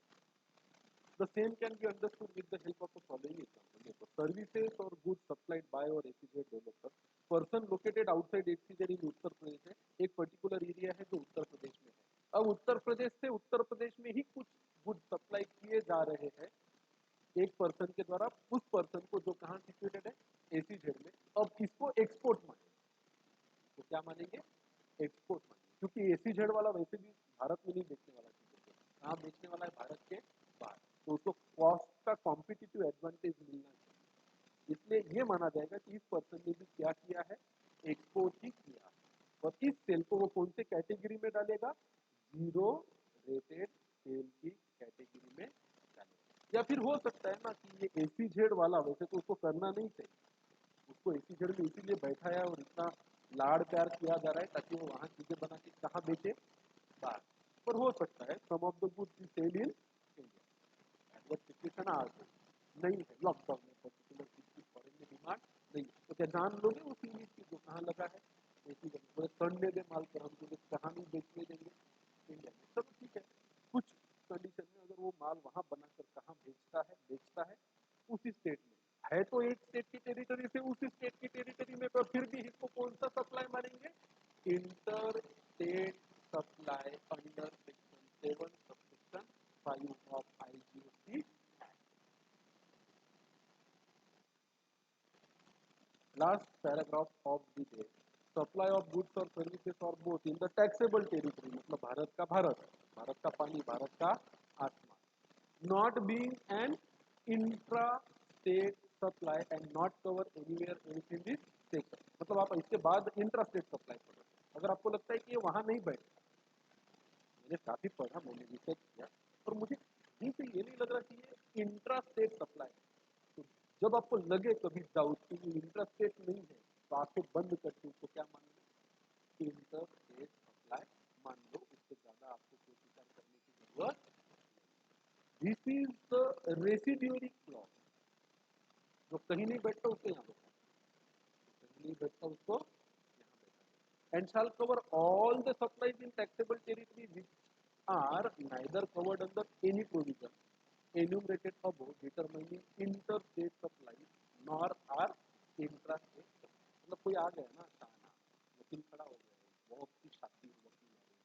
The same can be understood with the help of the following example. Services or goods supplied by or SEZ developer. Person located outside SEZ in Uttar Pradesh है, एक particular area है जो उत्तर प्रदेश में है। अब उत्तर प्रदेश से उत्तर प्रदेश में ही कुछ गुड सप्लाई किए जा रहे हैं एक पर्सन के द्वारा, उस पर्सन को जो कहाँ सिचुएटेड है, एसीजेड में। अब इसको एक्सपोर्ट मानेंगे, तो क्या मानेंगे, एक्सपोर्ट मानेंगे, क्योंकि एसीजेड वाला वैसे भी भारत में नहीं बेचने वाला, कहाँ बेचने वाला है, भारत के बाहर। तो उसको कॉस्ट का कॉम्पिटिटिव एडवांटेज मिलना चाहिए, इसलिए ये माना जाएगा कि इस पर्सन ने भी क्या किया है, एक्सपोर्ट ही किया। और इस सेल को वो कौन से कैटेगरी में डालेगा, जीरो रेटेड सेल की कैटेगरी में डालेगा। या फिर हो सकता है ना कि ये एसीजेड वाला वैसे तो उसको करना नहीं चाहिए, उसको एसीजेड में इसीलिए बैठाया और इतना लाड़ प्यार किया जा रहा है ताकि वो वहां चीजें बना के कहाँ बेचे, बाहर। पर हो सकता है some of the goods is sale in India, वो सिचुएशन आ गई नहीं है, लॉकडाउन में पर्टिकुलर चीज की फॉरेन में डिमांड नहीं है, तो क्या जान लोगे उस चीज की जो कहाँ लगा है, ऐसी जगह ठंडे दे माल पर हमको कहाँ नहीं बेचने देंगे, इंडिया में। चलो ठीक है, कुछ कंडीशन में अगर वो माल वहां बनाकर कहाँ बेचता है उसी स्टेट में है, तो एक स्टेट की टेरिटरी से उस स्टेट की टेरिटरी में, पर फिर भी इसको कौन सा सप्लाई मानेंगे, inter state supply under section 7 subsection 5 of IGST. Last paragraph of the day, supply of goods और सर्विसेज और both in the taxable territory, मतलब भारत का भारत, भारत का पानी, भारत का आसमान, not being an intra state supply and not cover anywhere else in this sector. मतलब आप इसके बाद इंट्रा स्टेट सप्लाई कर रहे हैं, अगर आपको लगता है कि ये वहां नहीं बैठता, मैंने काफी पढ़ा, मैंने रिसर्च किया, और मुझे कहीं से ये नहीं लग रहा कि ये इंट्रा स्टेट सप्लाई। तो जब आपको लगे कभी डाउट कि ये इंट्रा स्टेट नहीं है, तो आंखें बंद करके उसको क्या मान लो, इंटर स्टेट सप्लाई मान लो, उससे ज्यादा आपको कोई विचार करने की जरूरत। This is the residuary clause, जो कहीं नहीं बैठता उसको यहाँ बैठा, कहीं नहीं बैठता उसको यहाँ बैठा, and shall cover all the supplies in taxable territory which are neither covered under any provision enumerated above determining interstate supplies nor are intrastate supplies। मतलब कोई आ गया ना शाना, वकील खड़ा हो गया, बहुत की शादी वकील आ गई,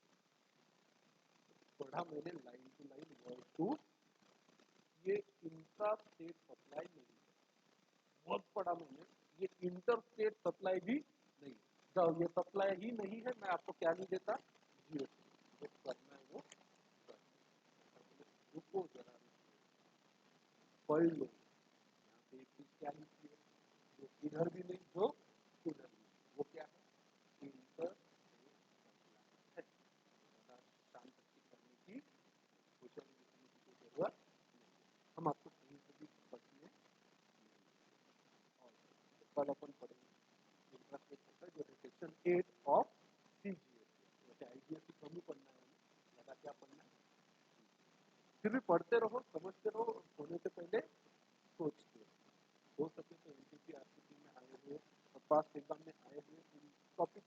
पढ़ा मैंने line to line word to, ये इंट्रास्टेट सप्लाई नहीं है, बहुत पढ़ा मैंने, ये इंटरस्टेट सप्लाई भी नहीं, जब ये सप्लाई ही नहीं है मैं आपको क्या नहीं देता, जीएसटी, जो करना है वो रुको जरा, पढ़ लो, यहाँ पे एक चीज क्या लिखी है, जो इधर भी नहीं जो उधर भी नहीं, वो क्या है, इंटर है, शांत करने की क्वेश्चन लिखने की जरूरत नहीं, हम आपको कहीं से भी पढ़ने, और कल अपन पढ़ेंगे इंफ्रास्ट्रक्चर जो है सेक्शन 8 ऑफ सीजीएसटी, वैसे आईजीएसटी कम ही पढ़ना है, हमें लगा क्या पढ़ना है, फिर भी पढ़ते रहो, समझते रहो, सोने से पहले सोचते रहो। हो सके तो एनसीसी आरसीसी में आए हुए, पास एग्जाम में आए हुए टॉपिक